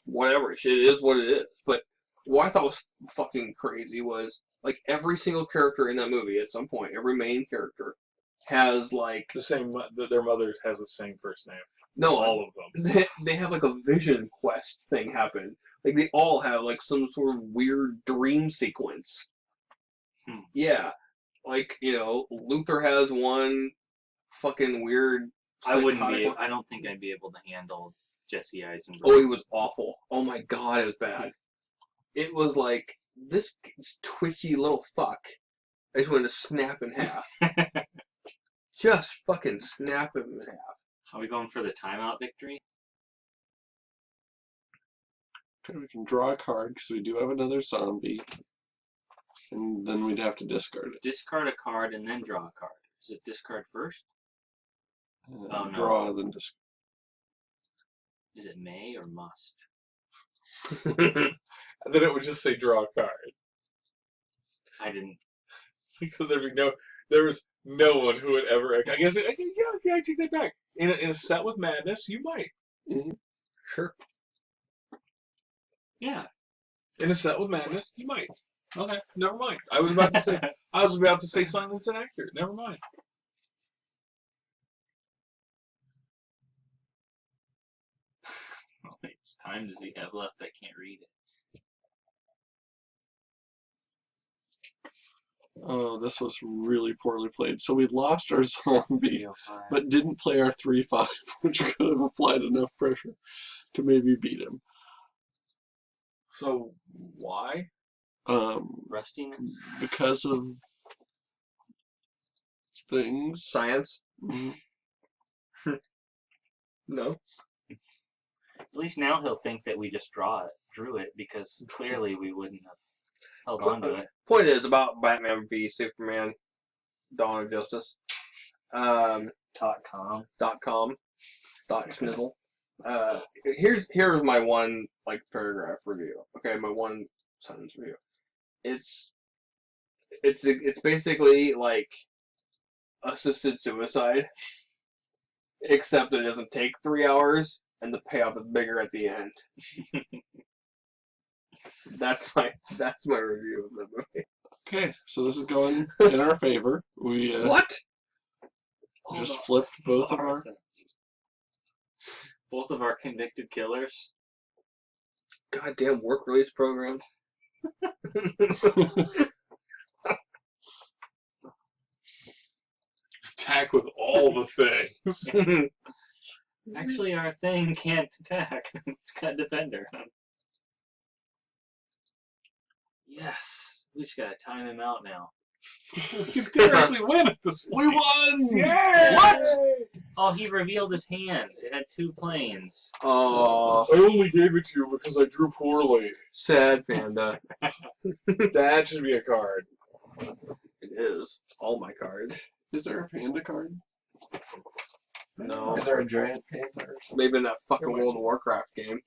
whatever. It is what it is. But what I thought was fucking crazy was, like, every single character in that movie at some point, every main character, has, like... The same, their mother has the same first name. No, all of them. They have, like, a vision quest thing happen. Like, they all have, like, some sort of weird dream sequence. Yeah. Like, Luther has one fucking weird... I psychotic don't think I'd be able to handle Jesse Eisenberg. Oh, he was awful. Oh my god, it was bad. It was like, this twitchy little fuck. I just wanted to snap in half. Just fucking snap him in half. Are we going for the timeout victory? Okay, we can draw a card because we do have another zombie. And then we'd have to discard it. Discard a card and then draw a card. Is it discard first? Oh, no. Draw, then discard. Is it may or must? And then it would just say draw a card. I didn't. Because there was no one who would ever. I guess. I take that back. In a set with Madness, you might. Mm-hmm. Sure. Yeah. In a set with Madness, you might. Okay, never mind. I was about to say silence and accurate. Never mind. How much time does he have left? I can't read it. Oh, this was really poorly played. So we lost our zombie, but didn't play our 3/5, which could have applied enough pressure to maybe beat him. So why? Rustiness? Because of things. Science? Mm-hmm. No. At least now he'll think that we just drew it, because clearly we wouldn't have held on to it. Point is about Batman v Superman, Dawn of Justice. .com. .schnizzle. Here's my one paragraph review. Okay, my one sentence review. It's basically like assisted suicide, except it doesn't take 3 hours and the payoff is bigger at the end. That's my review of the movie. Okay, so this is going in our favor. We What? just flipped both of our. Both of our convicted killers. Goddamn work release program. Attack with all the things. Actually, our thing can't attack. It's got defender. Yes, we just gotta time him out now. We can theoretically win at this We point. won! Yay! What? Oh, he revealed his hand. It had 2 planes. Oh, I only gave it to you because I drew poorly. sad panda. That should be a card. It is. All my cards. Is there a panda card? No. Is there a giant panda or something? Maybe in that fucking World of Warcraft game.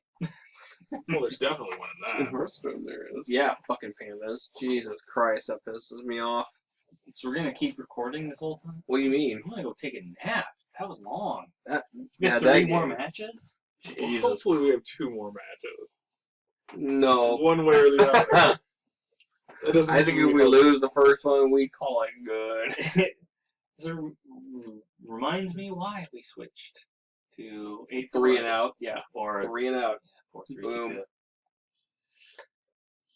Well, there's definitely one in In that. Hearthstone there is. Yeah, fucking pandas. Jesus Christ, that pisses me off. So we're gonna keep recording this whole time? What do you mean? I'm gonna go take a nap. That was long. We Yeah, have that 3 more game. matches? Well, Jesus. hopefully we have 2 more matches. No. One way or the other. It doesn't I think if really we help. lose the first one, we call it good. So reminds me why we switched to 8 3 and fours. out. Yeah. Or 3 and out. 4, 3, Boom. 2.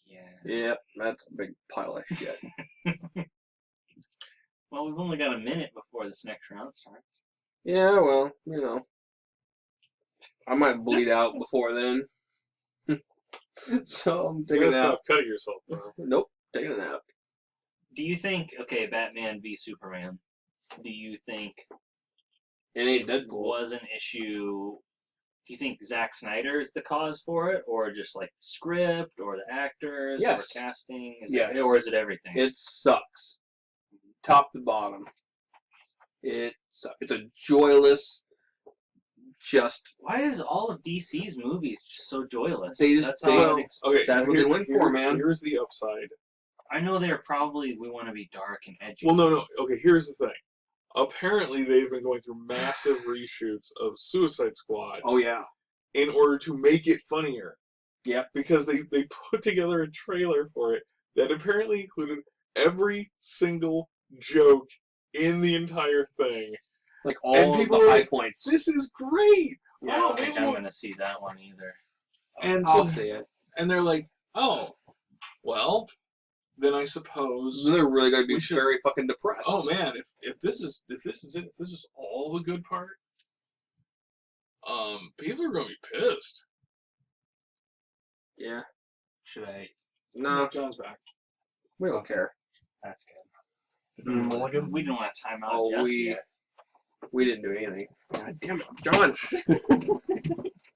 Yeah. Yep, that's a big pile of shit. Well, we've only got a minute before this next round starts. Yeah, well, I might bleed out before then. So I'm You taking gotta a nap. stop cutting yourself, bro. Nope, taking a nap. Do you think, okay, Batman v Superman, do you think It ain't it Deadpool. was an issue? Do you think Zack Snyder is the cause for it, or just like the script, or the actors, Yes. or casting? Yes. Or is it everything? It sucks. Top to bottom. It's a joyless, just... Why is all of DC's movies just so joyless? They just- That's they- how Okay, That's what they went for, man. Here's the upside. I know they're probably, we want to be dark and edgy. Well, no. Okay, here's the thing. Apparently, they've been going through massive reshoots of Suicide Squad, Oh, yeah. in order to make it funnier. Yep. Because they put together a trailer for it that apparently included every single joke in the entire thing. Like all And of people the were high like, points. this is great! Yeah, I Oh, don't think maybe I'm we'll-" gonna see that one either. And I'll so, see it. and they're like, oh, well, then I suppose They're really gonna be we should- very fucking depressed. oh man, if this is it, if this is all the good part, people are gonna be pissed. Yeah. Should I? No, John's back. we don't care. That's good. Mulligan? We don't want to time out Oh, just we- yet. We didn't do anything. God damn it, John!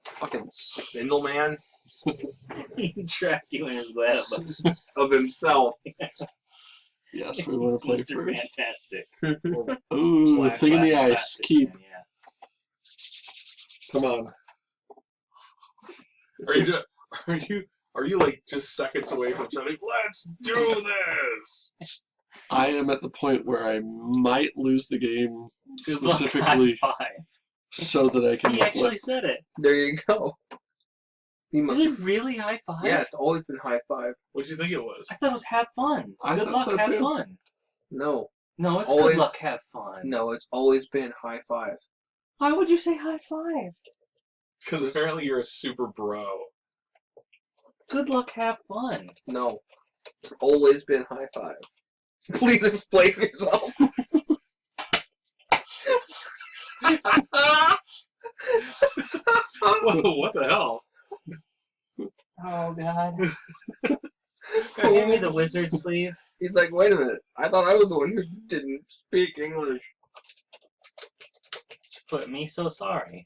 Fucking spindle man He trapped you in his web. of himself. Yes, we want to play Mr. first. Fantastic. Ooh, the thing in the Classic, ice. Keep. yeah. Come on. Are you like just seconds away from shouting, let's do this? I am at the point where I might lose the game Good luck, specifically high five. so that I can He actually flip. said it. There you go. He Is must. it really high five? Yeah, it's always been high five. What'd you think it was? I thought it was have fun. I Good thought luck, so, have too. fun. No, No, it's Always- good luck, have fun. no, it's always been high five. Why would you say high five? Because apparently you're a super bro. Good luck, have fun. No, it's always been high five. Please explain yourself. What the hell? Oh, God. Give me the wizard sleeve. He's like, wait a minute. I thought I was the one who didn't speak English. Put me so sorry.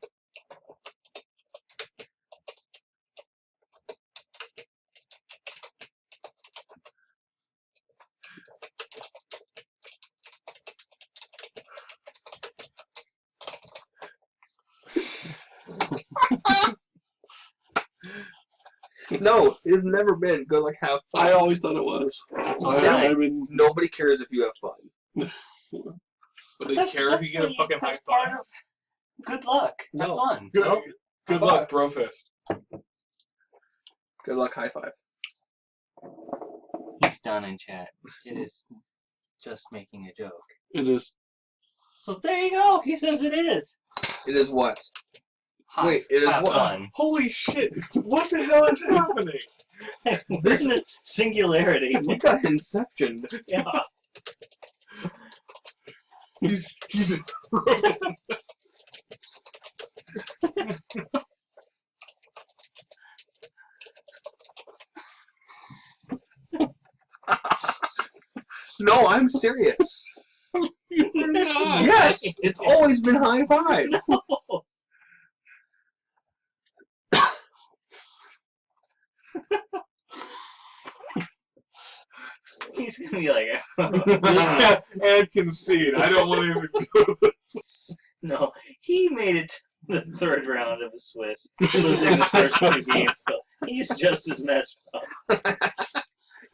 No, it's never been good luck, have fun. I always thought it was. That's I, all right. I mean, Nobody cares if you have fun. But they care if you get a fucking high that's part five. of good luck. Have No. fun. Good, Nope. good luck, bro fist. Good luck, high five. He's done in chat. It is just making a joke. it is. So there you go. He says it is. It is what? Have- Wait, it is have what? fun. Holy shit! What the hell is happening? This is singularity. We got inceptioned. Yeah. He's No, I'm serious. You're not. Yes, it's always been high five. No. He's gonna be like, and concede. I don't want to even do this. no. He made it to the third round of a Swiss, losing the first two games. So he's just as messed up.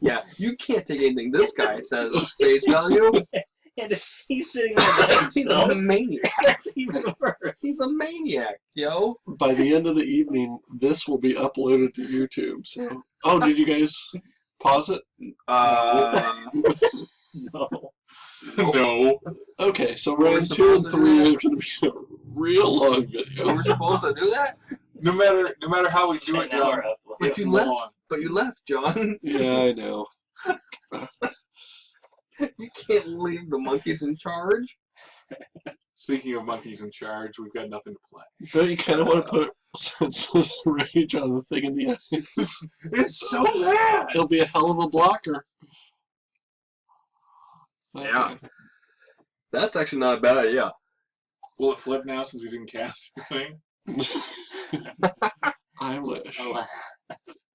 Yeah, you can't take anything this guy says at face value. And if he's sitting there by He's himself, a maniac. that's even worse. He's a maniac, yo. By the end of the evening, this will be uploaded to YouTube. So, oh, did you guys pause it? No. No. Okay, so Were we round 2 and supposed to do 3 that? is going to be a real long video. We're supposed to do that? No matter how we do it, 10 hour John. upload. But It's you left. long. But you left, John. Yeah, I know. You can't leave the monkeys in charge. Speaking of monkeys in charge, we've got nothing to play. Don't you kind of want to put Senseless Rage on the thing in the ice? It's so bad. It'll be a hell of a blocker. Yeah. That's actually not a bad idea. Will it flip now since we didn't cast anything? I wish. Alas.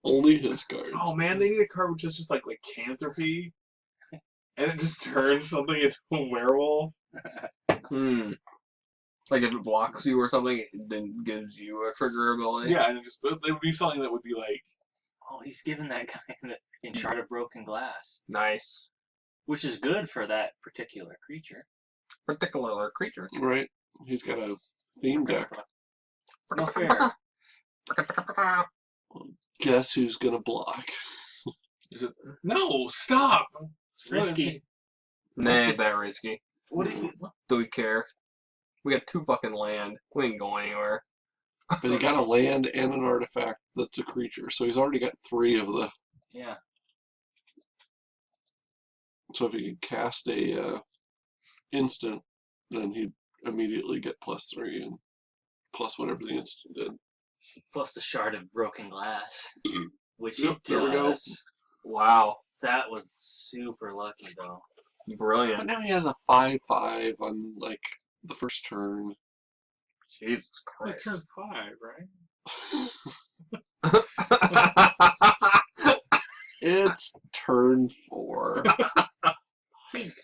Only his cards. Oh man, they need a card which is just like lycanthropy, and it just turns something into a werewolf. Hmm. Like if it blocks you or something, it then gives you a trigger ability. Yeah, and it would be something that would be like, Oh, he's giving that guy in Shard of Broken Glass, Nice. which is good for that particular creature. Particular creature. Right? He's got a theme deck. No fair. Guess who's gonna block? Is it? No, stop. It's risky. Nah, ain't that risky. What if Do we care? We got 2 fucking land. We ain't going anywhere. But he got a land and an artifact that's a creature, so he's already got 3 of the. Yeah. So if he could cast a instant, then he'd immediately get +3 and plus whatever the instant did. Plus the shard of broken glass, which Yep, he there we go. does. Wow. That was super lucky, though. But Brilliant. now he has a 5/5 on like the first turn. Jesus Like Christ. turn 5, right? It's turn 4.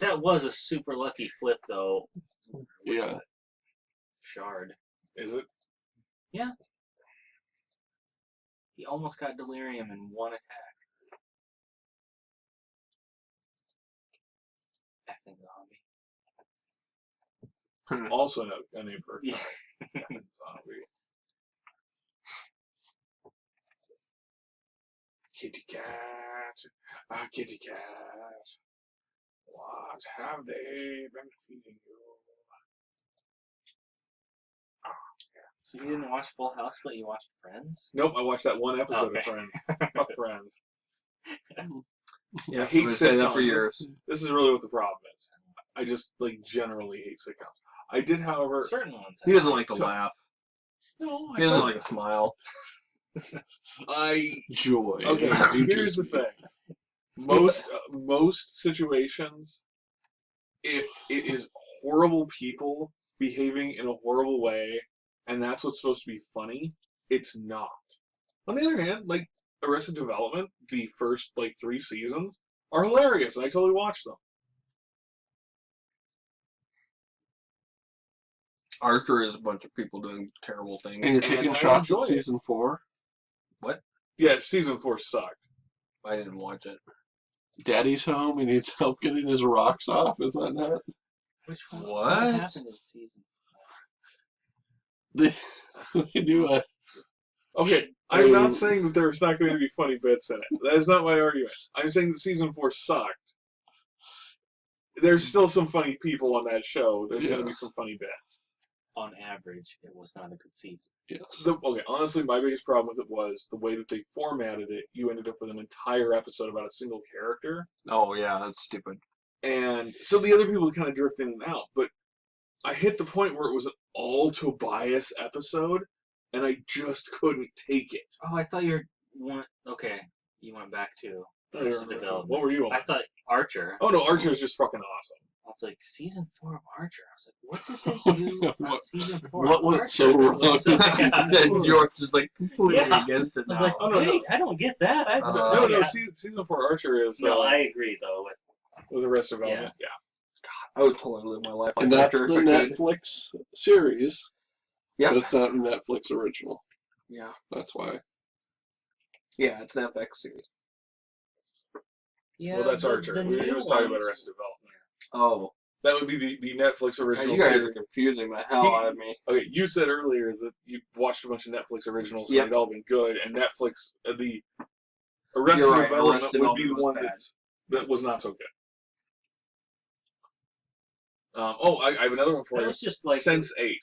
That was a super lucky flip, though. Yeah. Shard. Is it? He almost got delirium in 1 attack. Effing zombie. Also a name for a Yeah. zombie. Kitty cat. Ah, kitty cat. What have they been feeding you? So you didn't watch Full House, but you watched Friends? Nope, I watched that one episode Okay. of Friends. Fuck Friends. Yeah, I hate we've said that for sitcoms. years. This is really what the problem is. I just generally hate sitcoms. I did, however. Certain ones. He doesn't like to laugh. No, He doesn't like to smile. Joy. Okay, You here's just- the thing. Most situations, if it is horrible people behaving in a horrible way, and that's what's supposed to be funny, it's not. On the other hand, like Arrested Development, the first 3 seasons are hilarious, and I totally watched them. Archer is a bunch of people doing terrible things. And you're And taking I shots at enjoy it. season 4? Yeah, season 4 sucked. I didn't watch it. Daddy's home, he needs help getting his rocks off, is that not? Which one? What? What happened in season 4? They do a. Okay, I'm not saying that there's not going to be funny bits in it. That is not my argument. I'm saying that season 4 sucked. There's still some funny people on that show. There's going to be Yes. some funny bits. On average, it was not a good season. Yes. Okay, honestly, my biggest problem with it was the way that they formatted it. You ended up with an entire episode about a single character. Oh, yeah, that's stupid. And so the other people kind of drift in and out. But I hit the point where it was an all Tobias episode, and I just couldn't take it. Oh, I thought you went back to Arrested Development. What were you on? I thought Archer. Oh, no, Archer is just fucking awesome. I was like, season 4 of Archer. I was like, what did they do on What- season 4 what of went Archer so that wrong was so in season bad? Then George is like completely Yeah. against it I was now. like, Oh, no, wait, no. I don't get that. No, yeah. season 4 Archer is No, I agree, though. with the rest of Development. Yeah. I would totally live my life like And that's Archer the if I could. Netflix series. Yep. But it's not a Netflix original. Yeah. That's why. Yeah, it's an FX series. Yeah, Well, that's the- Archer. the We new was talking about ones- Arrested Development. Oh. That would be the Netflix God, original you guys series. are confusing the hell out of me. Okay, you said earlier that you watched a bunch of Netflix originals and Yep. they'd all been good, and Netflix, the Arrested You're right, Development Arrested would be the Development one was that was not so good. I have another one for That you. was just like Sense8.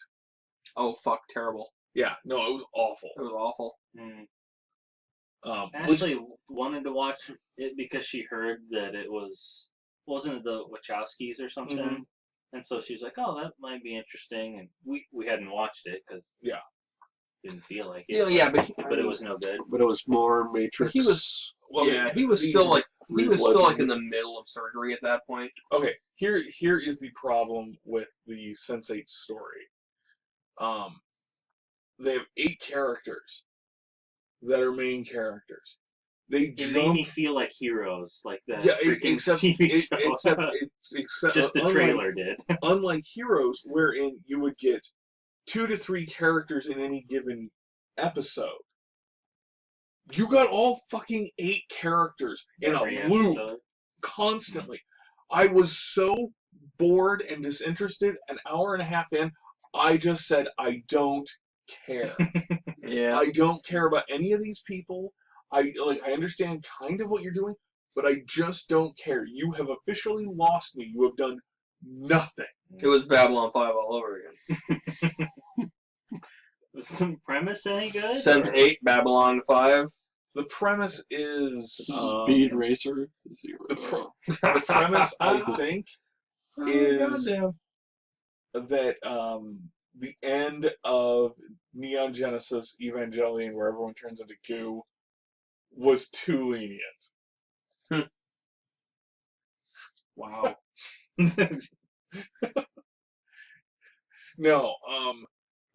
Oh, fuck, terrible. Yeah, no, it was awful. It was awful. Mm. Which, Ashley wanted to watch it because she heard that it wasn't it the Wachowskis or something, Mhm. and so she was like, "Oh, that might be interesting." And we hadn't watched it because Yeah. didn't feel like it. Yeah, but but it was no good. But it was more Matrix. He was- well, yeah, he was the- still like Re-bludgeoning. in the middle of surgery at that point. Okay, here is the problem with the Sense8 story. They have 8 characters that are main characters. They It made jump. me feel like heroes, like that Yeah, freaking except TV show. except Just the unlike- trailer did. Unlike Heroes, wherein you would get 2 to 3 characters in any given episode, you got all fucking 8 characters in Every a loop episode. constantly. I was so bored and disinterested. An hour and a half in, I just said, I don't care. Yeah. I don't care about any of these people. I understand kind of what you're doing, but I just don't care. You have officially lost me. You have done nothing. It was Babylon 5 all over again. Was the premise any good? Sense or- 8, Babylon 5. The premise is Speed Racer. the premise, I think, is goddamn. that the end of Neon Genesis Evangelion, where everyone turns into goo, was too lenient. Wow. No,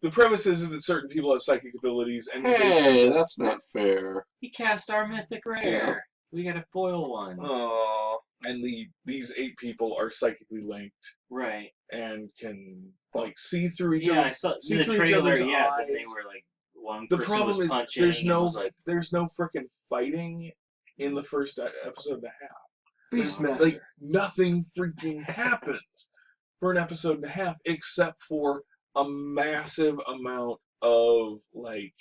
the premise is that certain people have psychic abilities, and Hey, that's not fair. He cast our mythic rare. Yeah. We gotta foil one. Oh. and these 8 people are psychically linked Right. and can like see through each Yeah, other. I saw see the through each trailer. other's Yeah, but they eyes. were like one The person problem was is punching. there's and no was like, freaking fighting in the first episode and a half. Beastmaster. Like nothing freaking happens for an episode and a half except for a massive amount of like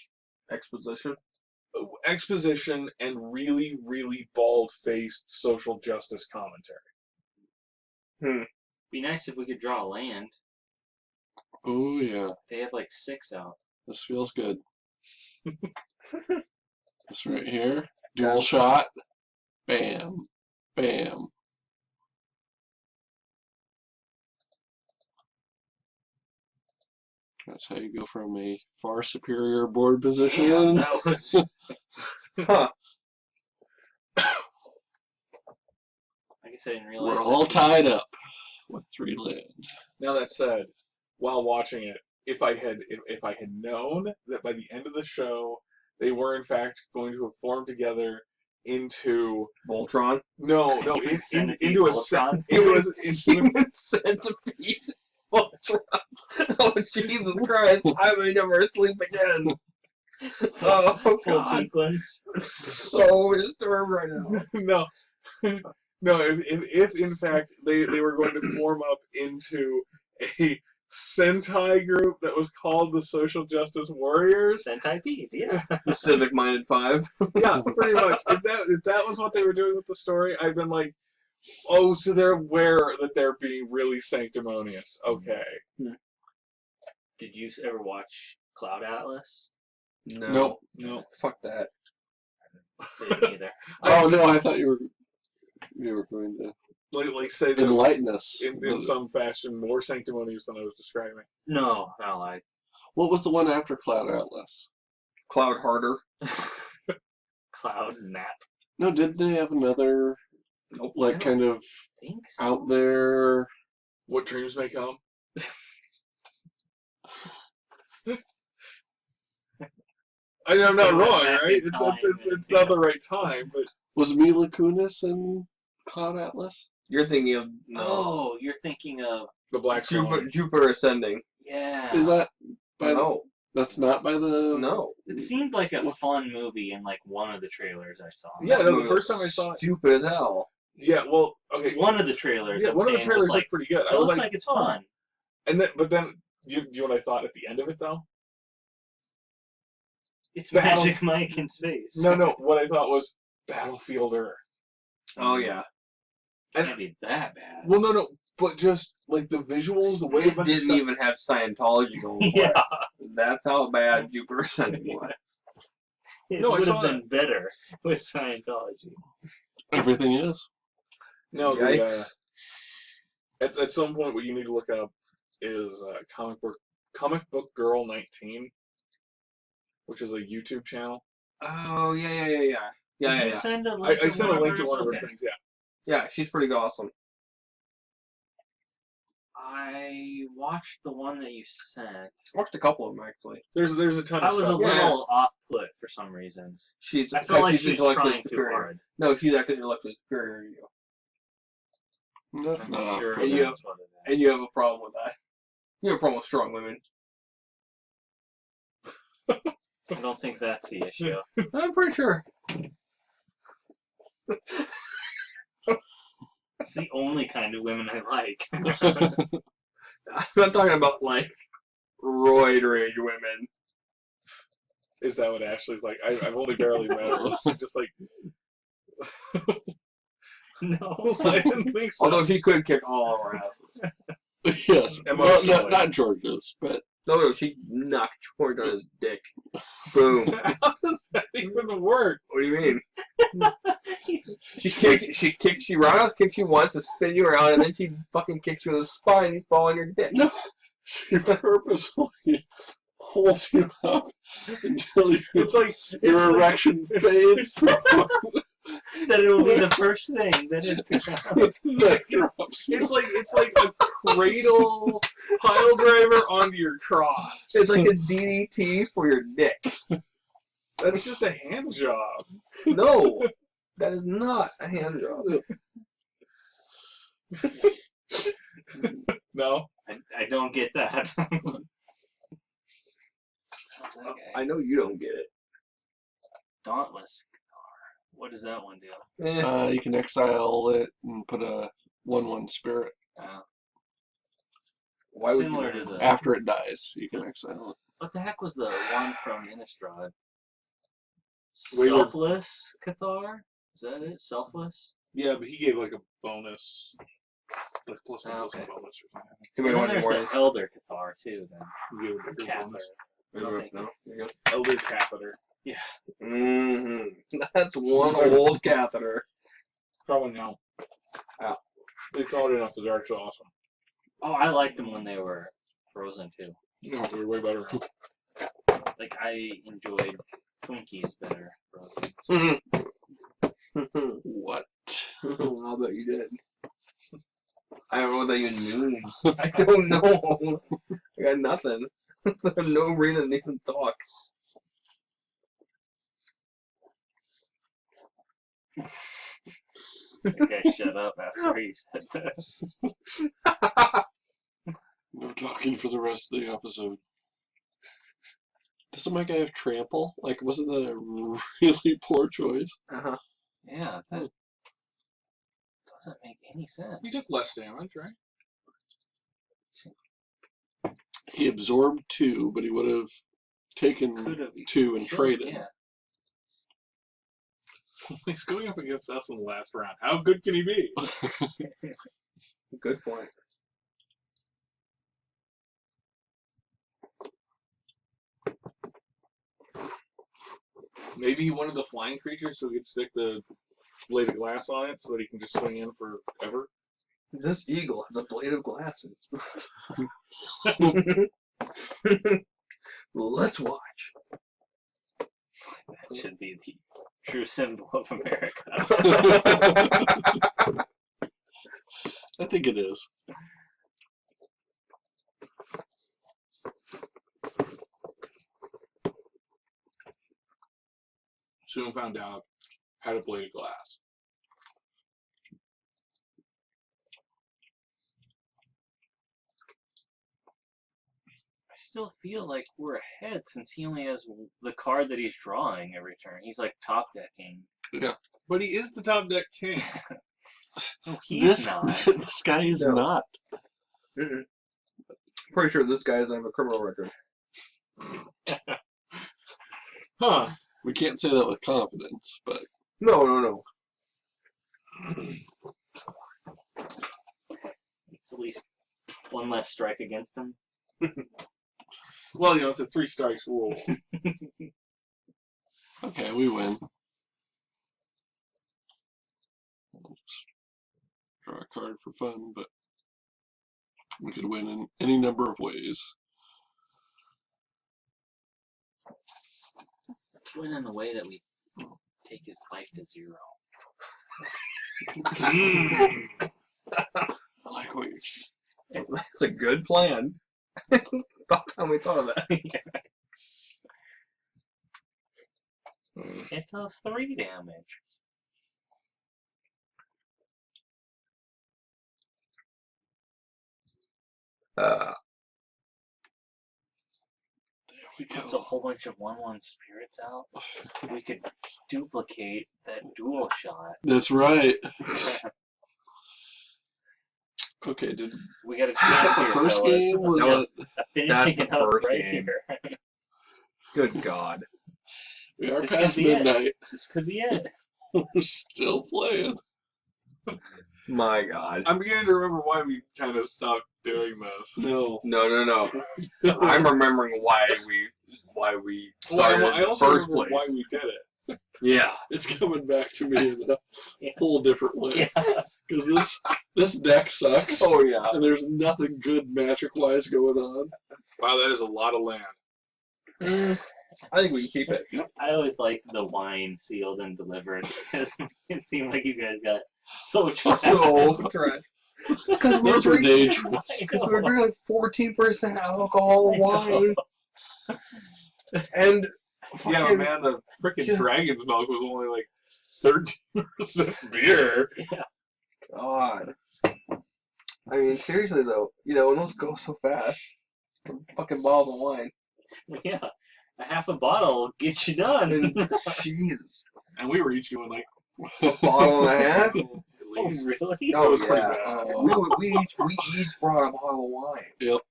exposition and really, really bald-faced social justice commentary. be nice if we could draw land. Oh yeah, They have like 6 out. this feels good. This right here, dual shot, bam, bam. That's how you go from a far superior board position. Damn, that was. Huh. I guess I didn't realize. We're all tied up with 3 land. Now that said, while watching it, if I had known that by the end of the show they were in fact going to have formed together into Voltron. into a Voltron? it was Human centipede. Voltron. Oh, Jesus Christ. I may never sleep again. Oh, Full God. sequence. I'm so disturbed right now. no if in fact they were going to form up into a Sentai group that was called the Social Justice Warriors. Sentai Pete, yeah. The Civic Minded 5. Yeah, pretty much. If that was what they were doing with the story, I've been like, oh, so they're aware that they're being really sanctimonious. Okay. Did you ever watch Cloud Atlas? No. No. Fuck that. Didn't either. Oh no, I thought you were going to Like say that enlighten us. in some fashion more sanctimonious than I was describing. No, I. What was the one after Cloud Atlas? Cloud Harder. Cloud Nap. No, didn't they have another like kind of Think so. out there? What dreams may come. I'm not wrong, right? It's not the right time, but Was Mila Kunis in Cloud Atlas? You're thinking of Oh, you're thinking of the Black Swan. Jupiter Ascending. yeah. Is that by No. That's not by the. No. It seemed like a fun movie in like one of the trailers I saw. Yeah, no, the Movie first was time I saw it. stupid as hell. Yeah, well, okay. One of the trailers. Yeah, I'm one of the saying, was trailers like, looked pretty good. it looks like it's oh. fun. And then, but then, do you know what I thought at the end of it though? It's Battle- Magic Mike in space. No. What I thought was Battlefield Earth. Oh, yeah. It can't be that bad. Well, no, but just like the visuals, the way a It bunch of didn't stuff- even have Scientology going for Yeah. it. That's how bad Jupiter Ascending was. It No, I would saw have been better with Scientology. Everything is. No, Yikes. at some point, what you need to look up is Comic Book Girl 19, which is a YouTube channel. Oh, yeah. Did you send a link I sent a link to hers? one of her Okay. things. Yeah. Yeah, she's pretty awesome. I watched the one that you sent. I watched a couple of them, actually. There's a ton I of was a stuff. little off put for some reason. She's I felt like she's she was intellectually trying too superior. hard. No, she's actually intellectually superior to you. That's I'm not off. sure putting. And you that's what it is. And you have a problem with that. You have a problem with strong women. I don't think that's the issue. I'm pretty sure. It's the only kind of women I like. I'm not talking about, like, roid rage women. Is that what Ashley's like? I've only barely met her. She's just like, No. I didn't think so. Although she could kick all our asses. Yes. Well, Emotionally. not George's, but No, she knocked George on his dick. Boom. How does that even work? What do you mean? She roundhouse kicks you once to spin you around, and then she fucking kicks you in the spine and you fall on your dick. no, she purposely holds you up until It's like your erection fades. That it will be the first thing that hits the ground. That drops you. it's like a cradle pile driver onto your crotch. It's like a DDT for your dick. That's just a hand job. No, that is not a hand job. No. I don't get that. I know you don't get it. Dauntless. What does that one do? You can exile it and put a 1/1 spirit. Why would Similar you? to the. After it dies, you can exile it. What the heck was the one from Innistrad? Wayward. Selfless Cathar? Is that it? Selfless? Yeah, but he gave like a bonus, like plus one Okay. bonus or something. Anybody And then want any there's more the of these? Elder Cathar too. Then He gave a bigger Cather. bonus. No? There you go. Elder catheter. Mm-hmm. That's one old catheter. Probably now. Ow. They thought enough that they're actually awesome. oh, I liked them when they were frozen too. No, they're way better now. Like I enjoyed Twinkies better frozen. What? I'll bet you did. I don't know what that even means. I don't know. I got nothing. There's no reason to even talk. Okay, shut up after he said that. No talking for the rest of the episode. Doesn't my guy have trample? Like, wasn't that a really poor choice? Uh-huh. Yeah, that doesn't make any sense. You took less damage, right? He absorbed 2, but he would have taken Could've 2 and killed- traded. Yeah. He's going up against us in the last round. How good can he be? Good point. Maybe he wanted the flying creature so he could stick the blade of glass on it so that he can just swing in forever. This eagle has a blade of glass in its Let's watch. That should be the true symbol of America. I think it is. Soon found out had a blade of glass. I still feel like we're ahead since he only has the card that he's drawing every turn. He's like top decking. But he is the top deck king. No, he's not. This guy is No. not. Pretty sure this guy doesn't have a criminal record. Huh. We can't say that with confidence, but No. It's at least one less strike against him. Well, it's a 3 strikes rule. okay, we win. I'll just draw a card for fun, but we could win in any number of ways. Let's win in the way that we take his life to 0. I like what you're That's a good plan. About time we thought of that. It does 3 damage. He puts a whole bunch of 1/1 spirits out. We could duplicate that dual shot. That's right. Okay, did We got a was that the first game? Was That was- that finishing the it up first right game. here. Good God. We are This past could be it. midnight. This could be it. We're still playing. My God. I'm beginning to remember why we kind of stopped doing this. No. No. I'm remembering why we started Well, I in the also first remember place. why we did it. Yeah. It's coming back to me in a Yeah. whole different way. Yeah. Because this deck sucks. Oh yeah. And there's nothing good magic-wise going on. Wow, that is a lot of land. I think we can keep it. I always liked the wine sealed and delivered because it seemed like you guys got so trapped. So trash. Because Those were dangerous. Because we were drinking like 14% alcohol wine. And Yeah, fucking- man, the freaking Yeah. dragon's milk was only like 13% beer. God. I mean, seriously though, when those go so fast, fucking bottles of wine. Yeah, a half a bottle gets you done. And Jesus, And we were each doing like bottle and a half. at Oh, least. really? Oh, was pretty yeah. bad. We each brought a bottle of wine. Yep.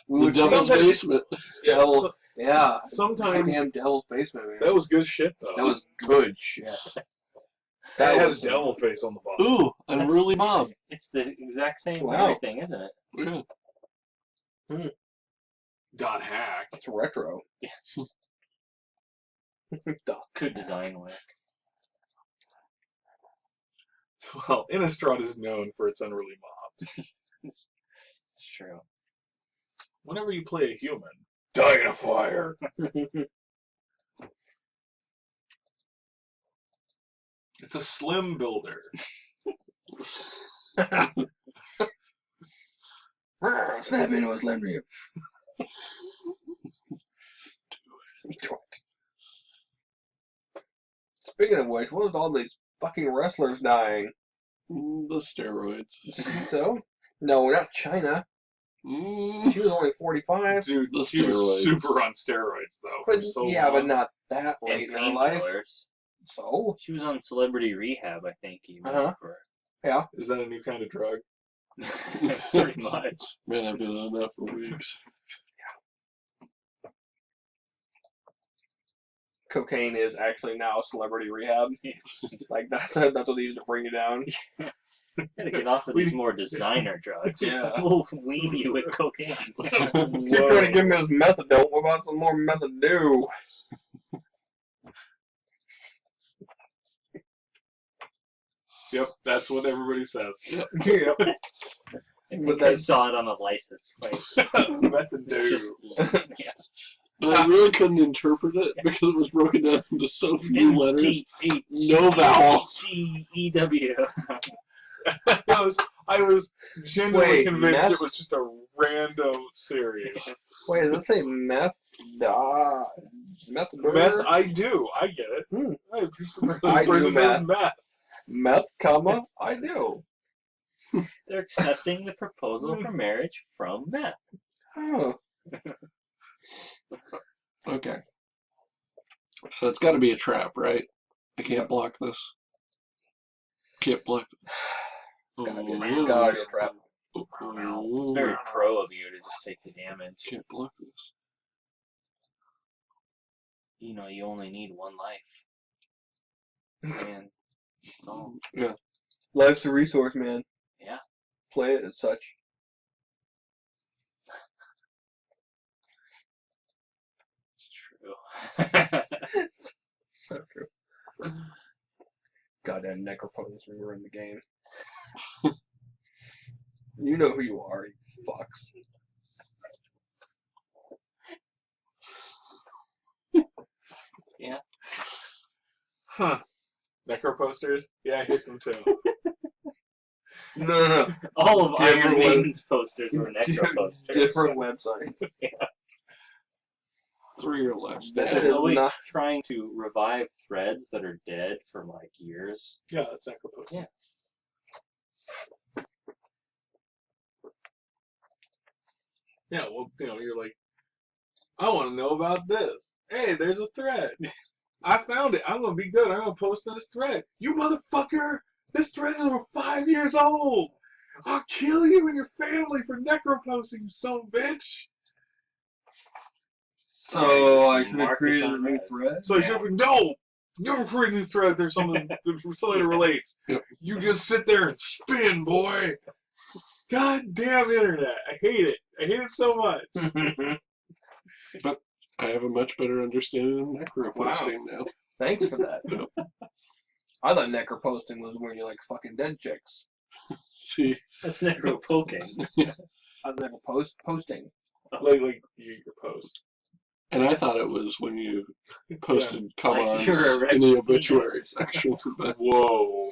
We The would devil's sometimes- basement. Yeah, Devil- so- Yeah. sometimes Damn Devil's Basement, man. that was good shit though. That was good shit. that had was devil face on the bottom. Ooh, unruly mob. It's the exact same Wow. everything, isn't it? Yeah. .hack. It's retro. Yeah. Duh. Good design work. Well, Innistrad is known for its unruly mob. It's true. Whenever you play a human, die in a fire. It's a slim builder. Snap into his limb. Speaking of which, what was all these fucking wrestlers dying? The steroids. So? No, not China. She was only 45. Dude, The she was steroids. super on steroids though. But, For so yeah, long. but not that late And in her life. painkillers. So? She was on celebrity rehab, I think, even for Yeah. Is that a new kind of drug? pretty much. Man, I've been on that for weeks. Cocaine is actually now celebrity rehab. Yeah. Like, that's what they use to bring you down. Gotta get off of these more designer drugs. Yeah. We'll wean you with cocaine. You're trying to give me this methadone. What about some more methadone? Yep, that's what everybody says. Yep. I But think I that's- saw it on a license plate. Methadone. Just, yeah. But I really couldn't interpret it because it was broken down into so few letters. No vowels. G-E-W. I was genuinely Wait, convinced meth? it was just a random series. Wait, does it say meth? Meth? Meth, I do. I get it. Hmm. I, I do person does meth. meth. Meth, comma, I do. They're accepting the proposal for marriage from meth. Oh. Okay. So it's got to be a trap, right? I can't block this. Can't block this. It's gotta be a trap. It's very pro of you to just take the damage. Can't block this. You know, you only need one life. And that's all. Yeah. Life's a resource, man. Yeah. Play it as such. It's true. So true. Goddamn necropotence when you're in the game. You know who you are, you fucks. Yeah. Huh. Necro posters? Yeah, I hit them too. No. All of Different Iron one. Maiden's posters were necro posters. Different websites. 3 or less. That There's is always not- trying to revive threads that are dead for like years. Yeah, that's Necro poster. Yeah. Yeah, well, you're like, I want to know about this. Hey, there's a thread. I found it. I'm going to be good. I'm going to post this thread. You motherfucker! This thread is over 5 years old! I'll kill you and your family for necro posting, you son of a bitch! So I should have Marcus created a on new red. thread. So I should no, never create a new thread. There's something that relates. Yep. You just sit there and spin, boy. God damn internet! I hate it. I hate it so much. But I have a much better understanding of necro posting now. Thanks for that. Yep. I thought necro posting was where you like fucking dead chicks. See, That's necro poking. I thought necro posting. Like your post. and I thought it was when you posted come-ons you're in the obituary penis. section. But Whoa.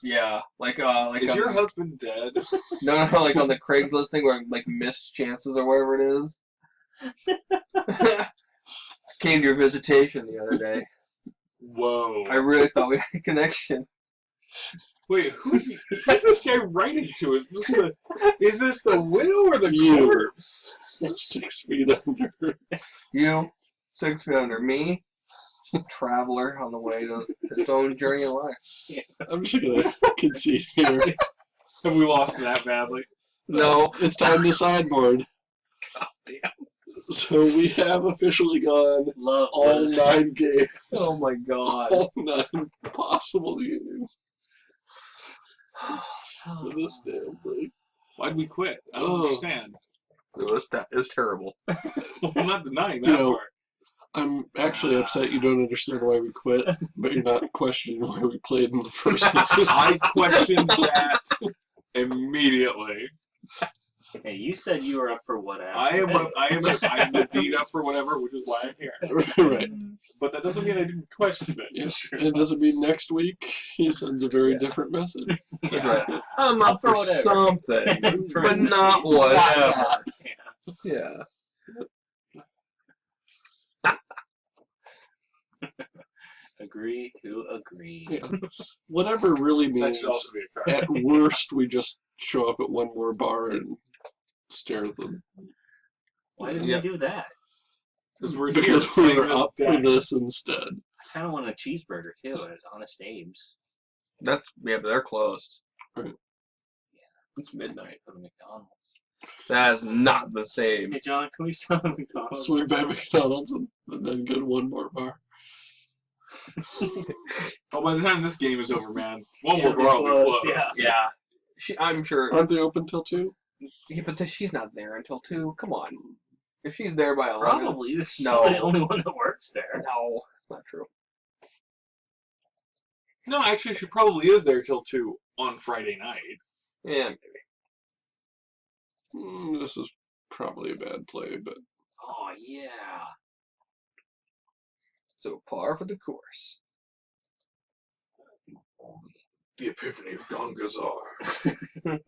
Yeah, like Is on your the- husband dead? no, like on the Craigslist thing where like missed chances or whatever it is. I came to your visitation the other day. Whoa. I really thought we had a connection. Wait, who's this guy writing to? Is this the widow or the You. corpse? 6 feet under. You, 6 feet under me, traveler on the way to his own journey in life. I'm just gonna concede here. Have we lost that badly? No, It's time to sideboard. God damn. So we have officially gone Love all was 9 games. Oh my god. All 9 possible games for this damn thing. Why'd we quit? I don't Oh. understand. It was terrible. I'm not denying You that know, part. I'm actually upset you don't understand why we quit, but you're not questioning why we played in the first place. I questioned that immediately. Hey, you said you were up for whatever. I am indeed up for whatever, which is why I'm here. Right. But that doesn't mean I didn't question it. Yes. It doesn't mean next week he sends a very Yeah. different message. That's right. I'm up for for whatever. something, For but not whatever. Yeah. Yeah. Agree to agree. Yeah. Whatever really That means, should also be a card. at worst, we just show up at one more bar and stare at them. Why did Yeah. we do that? Because we're Because here we playing were this up for deck. this instead. I kind of want a cheeseburger too at Honest Abe's. But they're closed. Right. It's midnight. Go to McDonald's. That is not the same. Hey John, can we stop at McDonald's? Swing by McDonald's and then go to one more bar. Oh, by the time this game is over, man, one Yeah, more bar will be close, closed. yeah. I'm sure. Aren't they open till 2? Yeah, but she's not there until 2. Come on. If she's there by 11. Probably. This is No. the only one that works there. No, that's not true. No, actually, she probably is there till 2 on Friday night. Yeah, maybe. This is probably a bad play, but Oh yeah. So par for the course. The Epiphany of Don Gazar.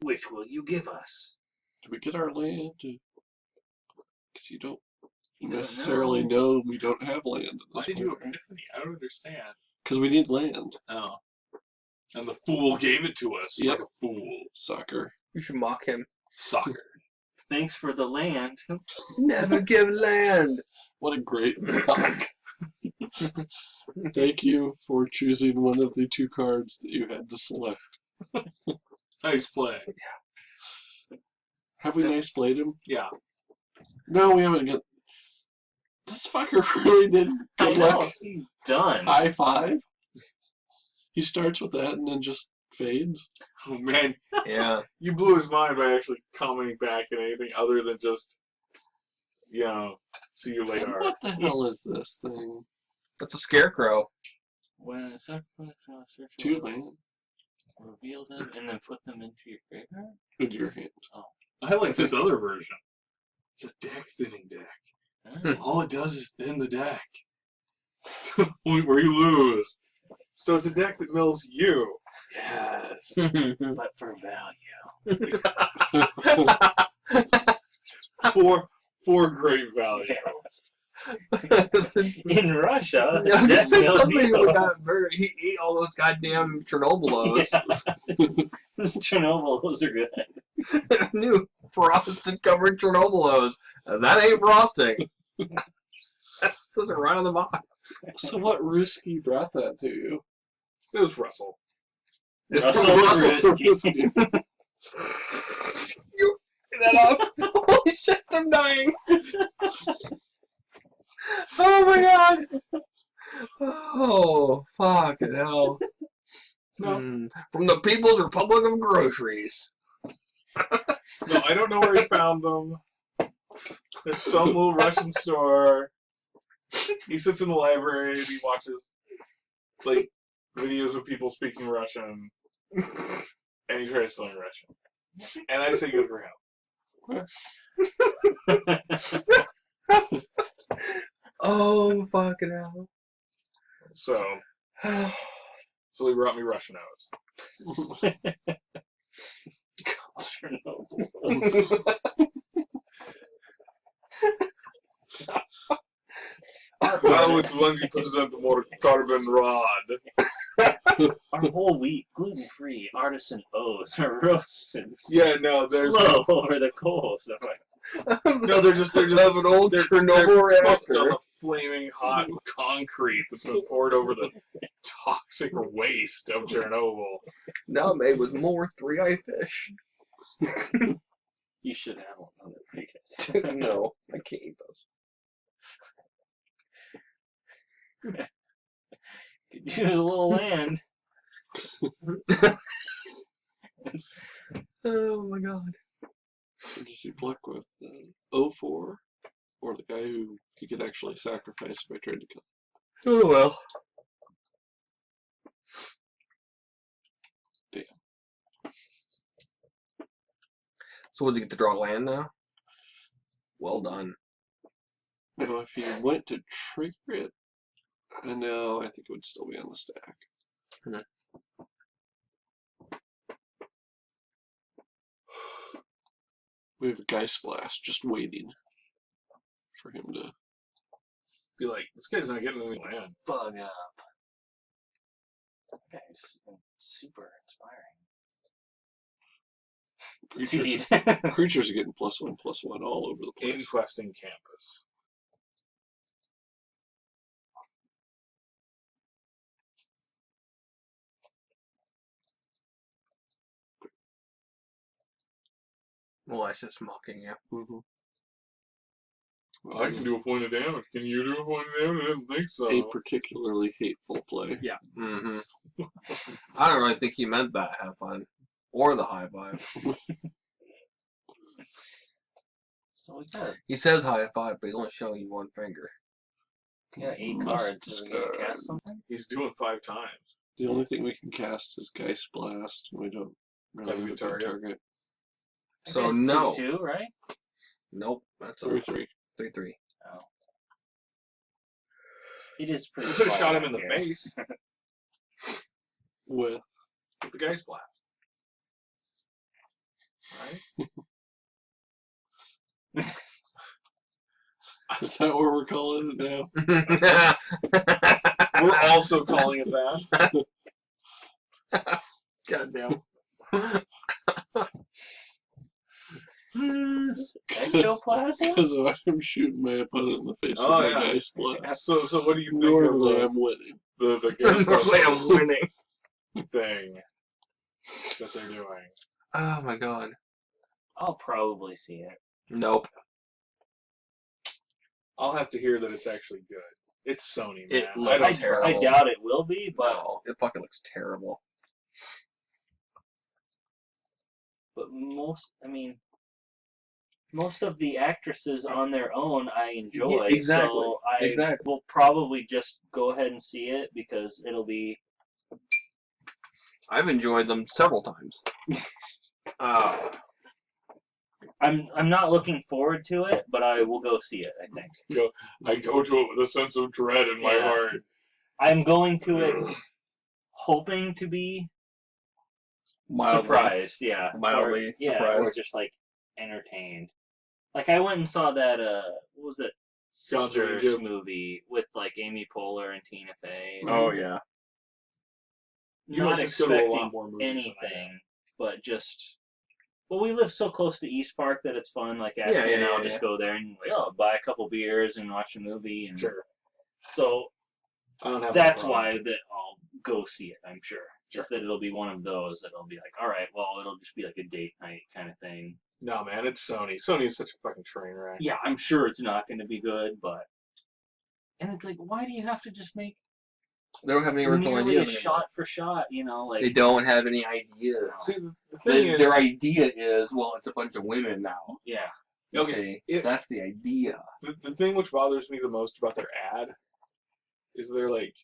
Which will you give us? do we get our land? Because you don't You don't necessarily know we don't have land at Why this did you point. Epiphany? I don't understand. Because we need land. Oh. And the fool gave it to us. Yep. Like a fool. Soccer. You should mock him. Soccer. Thanks for the land. Never give land. What a great mock. Thank you for choosing one of the 2 cards that you had to select. Nice play. Have we nice played him? Yeah. No, we haven't got. This fucker really did I good know. luck. He's done. High 5. He starts with that and then just fades. Oh, man. Yeah. You blew his mind by actually commenting back at anything other than just, see you later. What the hell is this thing? That's a scarecrow. When search 2 land reveal them and then put them into your graveyard. into your hand. I like this other version. It's a deck thinning deck. Huh? All it does is thin the deck. To the point where you lose. So it's a deck that mills you. Yes. But for value. for great value. In Russia, Yeah, that this is mills something you. we got he ate all those goddamn Chernobylos. Those Chernobyl, those are good. New frosted covered Chernobylos. That ain't frosting. That says it right on the box. So what risky brought that to you? It was Russell. Russell Russell Risky. Risky. You pick that up. Holy shit, I'm dying. Oh my god. Oh, fucking hell. No. From the People's Republic of Groceries. No, I don't know where he found them. It's some little Russian store. He sits in the library and he watches, like, videos of people speaking Russian. And he tries to learn Russian. And I say good for him. Oh, fucking hell. So he brought me Russian oats. Now with 20% more carbon rod. Our whole wheat, gluten-free, artisan oats are roasted Yeah, no, there's slow over the coals. no, they're just have an old they're Chernobyl cooked on reactor. the flaming hot concrete that's been poured over the toxic waste of Chernobyl. Now made with more three-eyed fish. You should have one on the ticket. No, I can't eat those. Could use a little land. Oh my god. Does he pluck with the 04 or the guy who he could actually sacrifice if I tried to kill him? Oh well. Damn. So would you get to draw land now? Well done. Now, if he went to trigger it, and now I think it would still be on the stack. We have a Geist Blast just waiting for him to. Be like, this guy's not getting any land. Bug up. Guys, super inspiring. Creatures, creatures are getting +1/+1 all over the place. Inquesting campus. Well, that's just mocking you. Mm-hmm. I can do a point of damage. Can you do a point of damage? I didn't think so. A particularly hateful play. Yeah. Mm-hmm. I don't really think he meant that half on. Or the high five. So we got, He says high five, but he's only showing you one finger. we got 8 Must cards. So we need to discard. cast something? He's doing 5 times. The only thing we can cast is Geist Blast, and we don't really Have a have a target. target. I So guess no. 2/2, right? Nope. That's 3/3. 3/3. Oh. It is pretty You could have far shot him out in the here. face With with the Geist Blast. Right? is that what we're calling it now? We're also calling it that. Goddamn. Ectoplasm? Because I'm shooting my opponent in the face Oh, with my yeah. Geist Blast. So what do you think Normally of I'm winning. the Geist Normally I'm Blast winning. thing that they're doing? Oh my god. I'll probably see it. Nope. I'll have to hear that it's actually good. It's Sony, man. It I looks don't terrible. I doubt it will be, but No, it fucking looks terrible. most of the actresses on their own I enjoy. Yeah, exactly. So I Exactly. will probably just go ahead and see it because it'll be. I've enjoyed them several times. I'm not looking forward to it, but I will go see it. I think I go to it with a sense of dread in my Yeah. heart. I'm going to it hoping to be Mildly. surprised. Yeah, Mildly or, yeah, surprised. or just like entertained. Like I went and saw that. What was that? Gods of Sisters Egypt. movie with like Amy Poehler and Tina Fey. Oh yeah. You Not must just go to a lot expecting more movies than I do. anything, but just. Well, we live so close to East Park that it's fun. Like Ashley Yeah, and I'll yeah, just yeah. go there and buy a couple beers and watch a movie. And Sure. so I don't have that's a problem. why that I'll go see it. I'm sure. Just that it'll be one of those that'll be like, all right, well, it'll just be like a date night kind of thing. No, man, it's Sony. Sony is such a fucking train wreck. Yeah, I'm sure it's not going to be good, but and it's like, why do you have to just make They don't have any original nearly ideas. a shot for shot? You know, like They don't have any ideas. See, the thing is, Their idea is, well, it's a bunch of women now. yeah, You Okay, see? That's the idea. the thing which bothers me the most about their ad is they're like,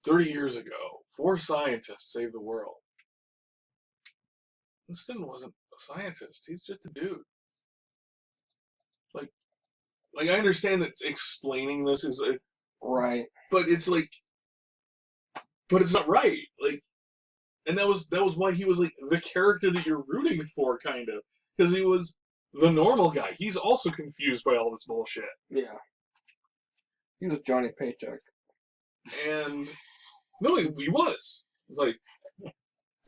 30 years ago, 4 scientists saved the world. Winston wasn't a scientist. He's just a dude. Like I understand that explaining this is Right. but it's like, but it's not right. Like, and that was why he was like the character that you're rooting for, kind of, because he was the normal guy. He's also confused by all this bullshit. Yeah. He was Johnny Paycheck. And no, he was like,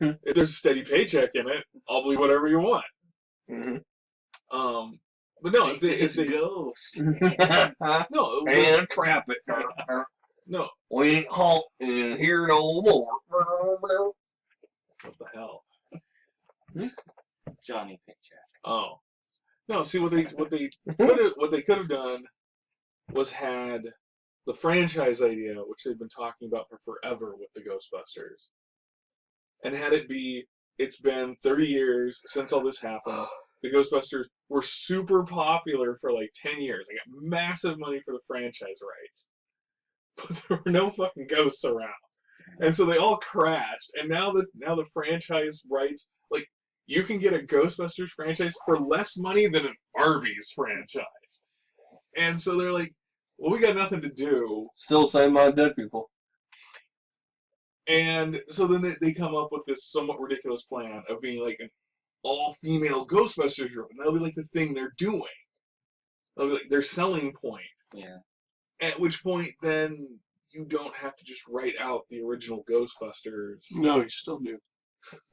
if there's a steady paycheck in it, I'll believe whatever you want. Mm-hmm. But no, if it's they a ghost. no, And trap it. no, We ain't halting here no more. what the hell? Johnny Paycheck. Oh, no. See what they could have done was had the franchise idea, which they've been talking about for forever with the Ghostbusters, and had it be, it's been 30 years since all this happened. The Ghostbusters were super popular for like 10 years. They got massive money for the franchise rights, but there were no fucking ghosts around, and so they all crashed. And now the franchise rights, like, you can get a Ghostbusters franchise for less money than an Arby's franchise, and so they're like, well, we got nothing to do. Still the same amount of dead people. And so then they come up with this somewhat ridiculous plan of being like an all-female Ghostbusters group. And that'll be like the thing they're doing. That'll be like their selling point. Yeah. At which point, then, you don't have to just write out the original Ghostbusters No, you still do.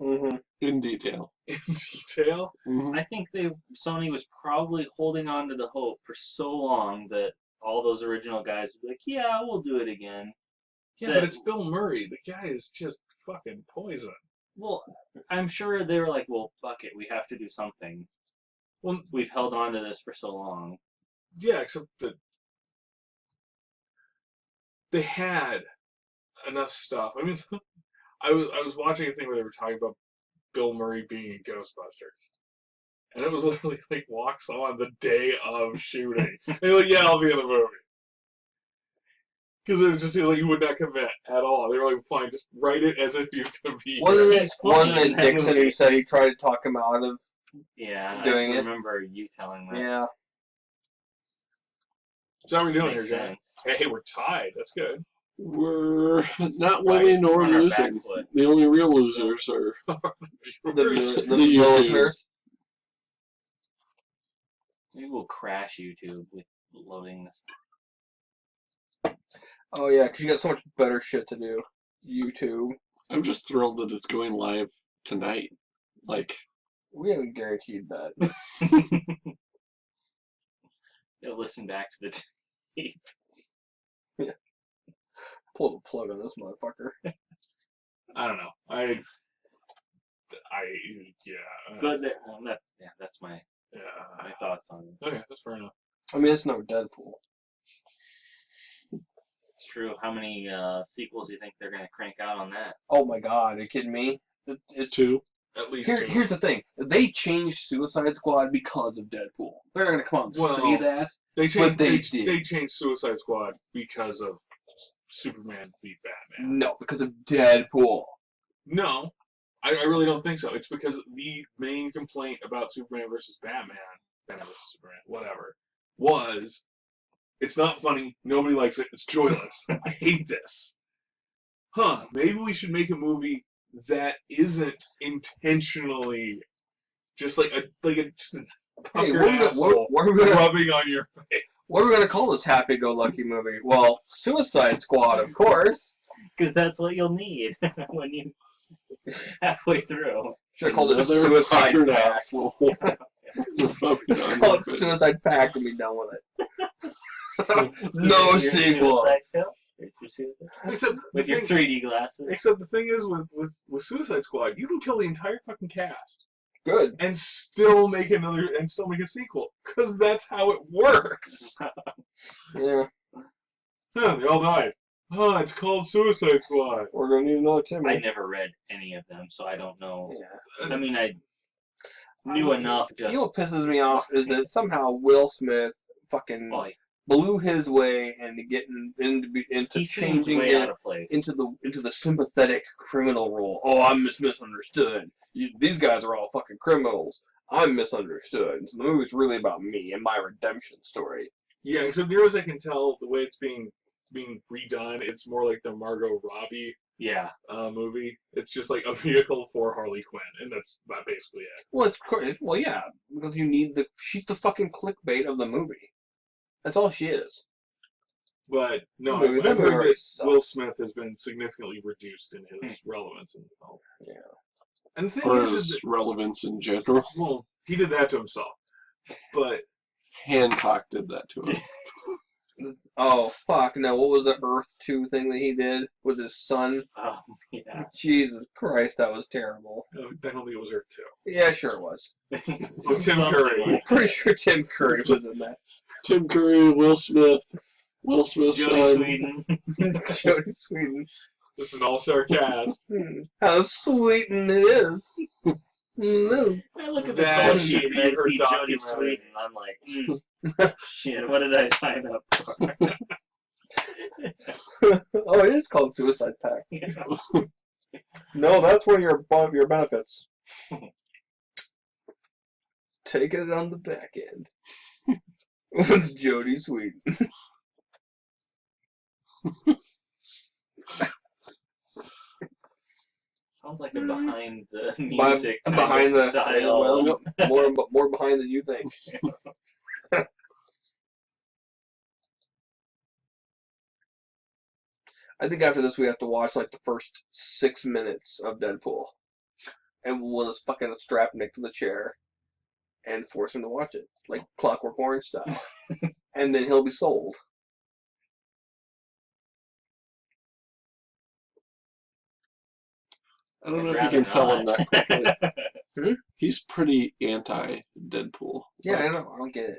Mm-hmm. In detail. in detail. Mm-hmm. I think Sony was probably holding on to the hope for so long that all those original guys would be like, yeah, we'll do it again. Yeah, but it's Bill Murray. The guy is just fucking poison. Well, I'm sure they were like, well, fuck it, we have to do something. Well, We've held on to this for so long. yeah, except that they had enough stuff. I mean, I was watching a thing where they were talking about Bill Murray being in Ghostbusters. And it was literally like walks on the day of shooting. And they're like, yeah, I'll be in the movie. Because it just seemed like he would not commit at all. They were like, fine, just write it as if he's going to be Wasn't here. it, wasn't it Dixon who said he tried to talk him out of Yeah, doing I it? remember you telling that. Yeah. So how are we doing Makes here, John? sense. Hey, we're tied. That's good. We're not Right, winning nor on our losing. back foot. The only real losers are The The YouTube. listeners. Maybe we'll crash YouTube with loading this. Oh, yeah, because you got so much better shit to do. YouTube. I'm just thrilled that it's going live tonight. Like, We haven't guaranteed that. You'll listen back to the tape. Pull the plug on this motherfucker. I don't know. Yeah. But that's my Yeah. thoughts on it. Okay, that's fair enough. I mean, it's no Deadpool. It's true. How many sequels do you think they're going to crank out on that? Oh my god, are you kidding me? It's 2. At least two. Here's the thing. They changed Suicide Squad because of Deadpool. They're not going to come out and Well, say that. They changed. they They, did. they changed Suicide Squad because of Superman beat Batman. No, because of Deadpool. No, I really don't think so. It's because the main complaint about Superman versus Batman, whatever, was it's not funny. Nobody likes it. It's joyless. I hate this. Maybe we should make a movie that isn't intentionally just like a Hey, puckered asshole what are we gonna rubbing on your face. what are we gonna call this happy-go-lucky movie? Well, Suicide Squad, of course. Because that's what you'll need when you halfway through. Should have called it Another Suicide puckered Pact. asshole. Rubbing Just on call your it face. Suicide Pact and be done with it. No Your sequel. Suicide Squad? Your Suicide- Except With the your thing- 3D glasses. Except the thing is, with Suicide Squad, you can kill the entire fucking cast Good. and still make a sequel, because that's how it works. Yeah. Huh, they all died. Oh, it's called Suicide Squad. We're gonna need another Timmy. I never read any of them, so I don't know. Yeah. I mean, I knew enough just. You know what pisses me off is that somehow Will Smith fucking Like, blew his way into getting into he seems changing way it out of place. into the sympathetic criminal role. Oh, I'm misunderstood. These guys are all fucking criminals. I'm misunderstood. So the movie's really about me and my redemption story. Yeah, except near as I can tell, the way it's being redone, it's more like the Margot Robbie Yeah. movie. It's just like a vehicle for Harley Quinn, and that's about basically it. Well, yeah, because she's the fucking clickbait of the movie. That's all she is. But no, That movie I've heard already that sucks. Will Smith has been significantly reduced in his relevance in the film. Yeah. And the thing Or is his that, relevance in general. well, he did that to himself. But Hancock did that to him. Oh fuck no! What was the Earth 2 thing that he did with his son? Oh, yeah. Jesus Christ, that was terrible. I don't think it was her too. Yeah, sure it was. So Tim Curry. Like Pretty sure Tim Curry was in that. Tim Curry, Will Smith's Jodie son. Sweden. Jodie Sweden. This is all sarcasm. How sweeten it is. I look at the That call should sheet be and I her see Jodie documentary. Sweden. I'm like, shit, what did I sign up for? Oh, it is called Suicide Pact. No, that's one of your benefits. Take it on the back end. With Jodie Sweden. Sounds like a behind the By- music kind behind of the style. well, more behind than you think. I think after this we have to watch like the first 6 minutes of Deadpool, and we'll just fucking strap Nick to the chair and force him to watch it, like Clockwork Orange style, and then he'll be sold. I don't know I'd if you rather can sell him not. that quickly. Hmm? He's pretty anti-Deadpool. Yeah, I know. I don't get it.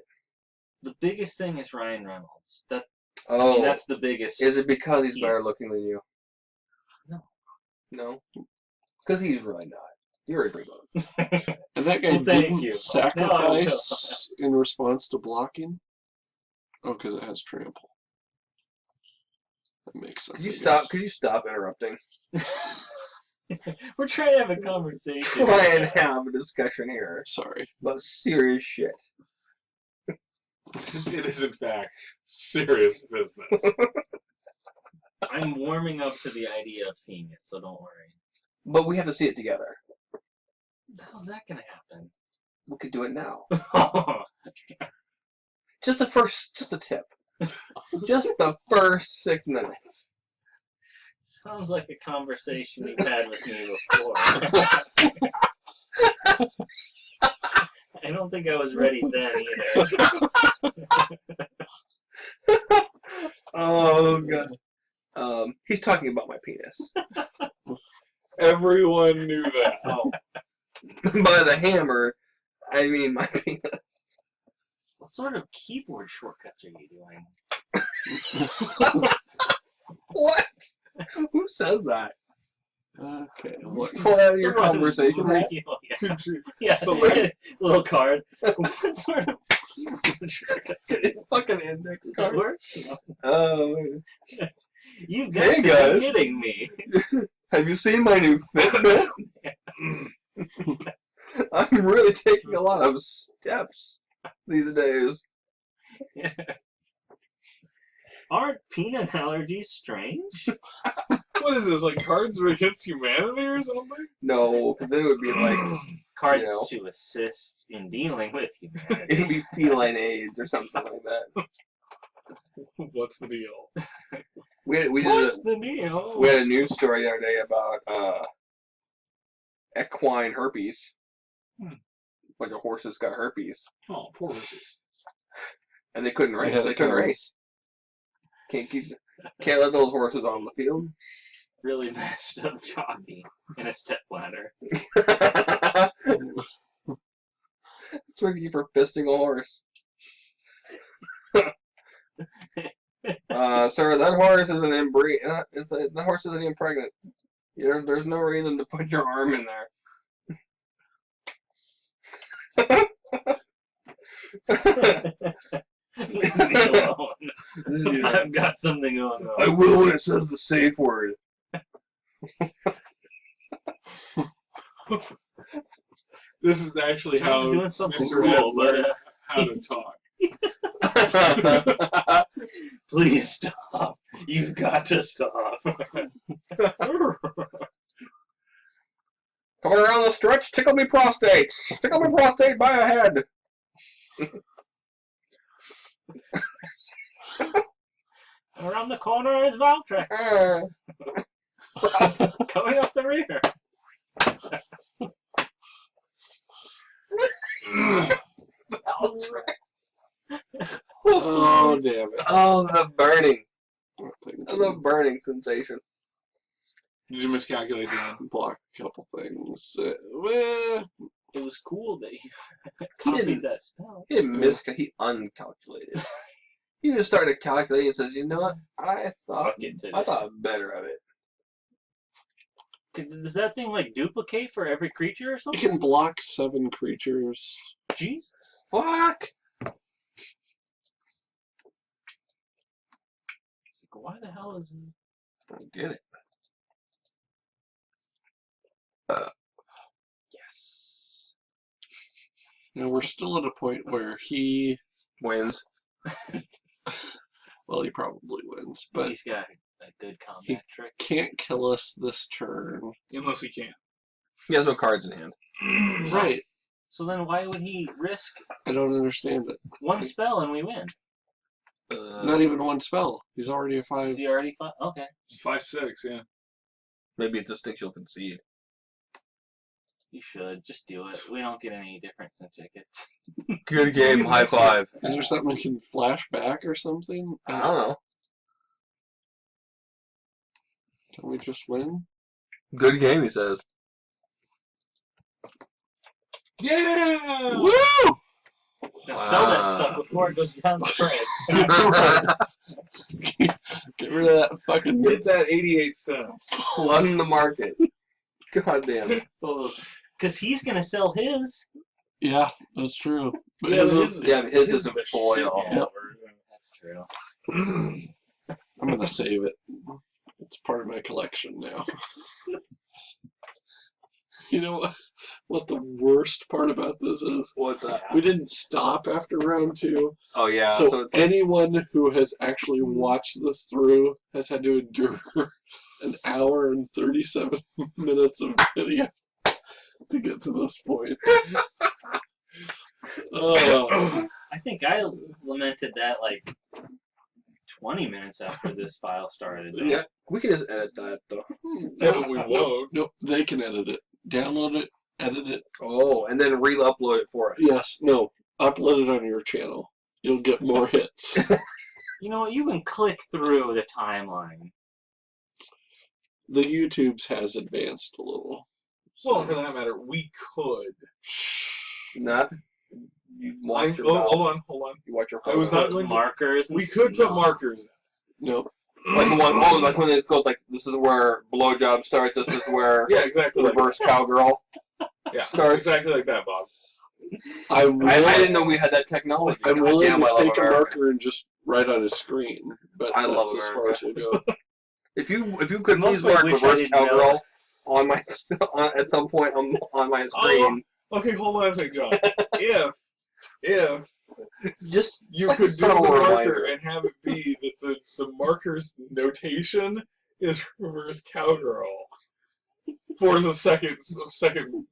The biggest thing is Ryan Reynolds. I Oh, mean, that's the biggest. is it because he's better He's- looking than you? No. No, because he's really not. You're a dreamboat. And that guy Well, thank didn't you. sacrifice in response to blocking? Oh, because it has trample. That makes sense. Could you I stop? guess. Could you stop interrupting? We're trying to have a conversation. Try and have a discussion here Sorry. about serious shit. It is, in fact, serious business. I'm warming up to the idea of seeing it, so don't worry. But we have to see it together. How's that gonna happen? We could do it now. Just the tip. Just the first 6 minutes. Sounds like a conversation you've had with me before. I don't think I was ready then either. Oh god. He's talking about my penis. Everyone knew that. Oh. By the hammer, I mean my penis. What sort of keyboard shortcuts are you doing? What? Who says that? Okay. What your Someone conversation hat? real- Yeah, yeah. Somebody- Little card. What sort of keyboard shortcuts are you Fucking index card. working on? Oh, You got Hey, to be guys. kidding me. have you seen my new Fitbit? I'm really taking a lot of steps these days. Aren't peanut allergies strange? What is this, like Cards Against Humanity or something? No, because then it would be like Cards You to assist in dealing with humanity. it'd be feline AIDS or something like that. What's the deal? We did What's the deal? we had a news story the other day about equine herpes. Hmm. A bunch of horses got herpes, Oh, poor horses. and they couldn't race. had They couldn't cows. race. Can't let those horses on the field. Really messed up jockey and a step ladder. It's tricky for fisting a horse. Sir, that horse isn't that horse isn't even pregnant. There's no reason to put your arm in there. Leave me alone. Yeah. I've got something going on. I will when it says the safe word. This is actually John's how doing something Mr. Ed cool, but, learned how to talk. Please stop. You've got to stop. Coming around the stretch, tickle me prostates. Tickle me prostate by a head. Around the corner is Valtrex. Coming up the rear. Valtrex. Oh, damn it. Oh, the burning. I think The burning sensation. Did you miscalculate that? block a couple things. Well, It was cool that he He copied didn't- that spell. He didn't he uncalculated. He just started calculating and says, you know what? I thought better of it. Does that thing like duplicate for every creature or you something? can block 7 creatures. Jesus. Fuck! It's like, why the hell is he? I don't get it. Yes. Now, we're still at a point where he, Wins. well, he probably wins, but He's got a good he combat trick. can't kill us this turn. Unless he can. He has no cards in hand. Right. So then why would he risk I don't understand it. one spell and we win? Not even one spell. He's already a 5. Is he already fine? Okay. 5/6, yeah. Maybe at this stage you'll concede. You should. Just do it. We don't get any difference in tickets. Good game, high five. Is there something we can flash back or something? I don't know. Can we just win? Good game, he says. Yeah! Woo! Now sell that Wow. stuff before it goes down the price. Get rid of that fucking. Get that 88 cents. Flooding the market. God damn it. Because he's going to sell his. Yeah, that's true. But Yeah, his his is- his isn't foil. Yep. That's true. I'm gonna save it. It's part of my collection now. You know what the worst part about this is? What's that? We didn't stop after round 2. Oh, yeah. So it's anyone who has actually watched this through has had to endure an hour and 37 minutes of video to get to this point. Oh, I think I lamented that like 20 minutes after this file started. though. yeah. we can just edit that, though. Yeah, but we won't. Nope, they can edit it. Download it, edit it. Oh, and then re-upload it for us. Yes, no. Upload it on your channel. You'll get more hits. You know what? You can click through the timeline. The YouTube's has advanced a little. Well, and for that matter, we could. Not. You watch your mouth. Hold on. You watch your I was phone. not going to. Markers. and We could put no. markers. Nope. Like when it goes like, this is where blowjob starts, this is where Yeah, exactly. Like reverse cowgirl. yeah, starts. exactly like that, Bob. I didn't know we had that technology. I'm God willing damn, I to love take a America. marker and just write on his screen, but I that's love as far as we'll go. If you could please Mostly mark wish I reverse didn't know. cowgirl on my at some point on my screen, Okay, hold on a second, John. if just you like could do the subtle marker reminder. and have it be that the marker's notation is reverse cowgirl for the second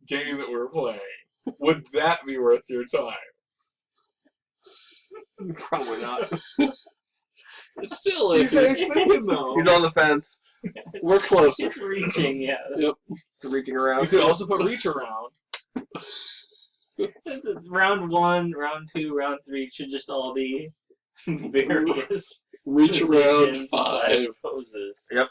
game that we're playing, would that be worth your time? Probably not. It's still He's thinking though. He's on the fence, we're closer. It's reaching, yeah. Yep. reaching You around. could also put reach around. Round 1, round 2, round 3 should just all be various Reach around positions, 5. poses. Yep.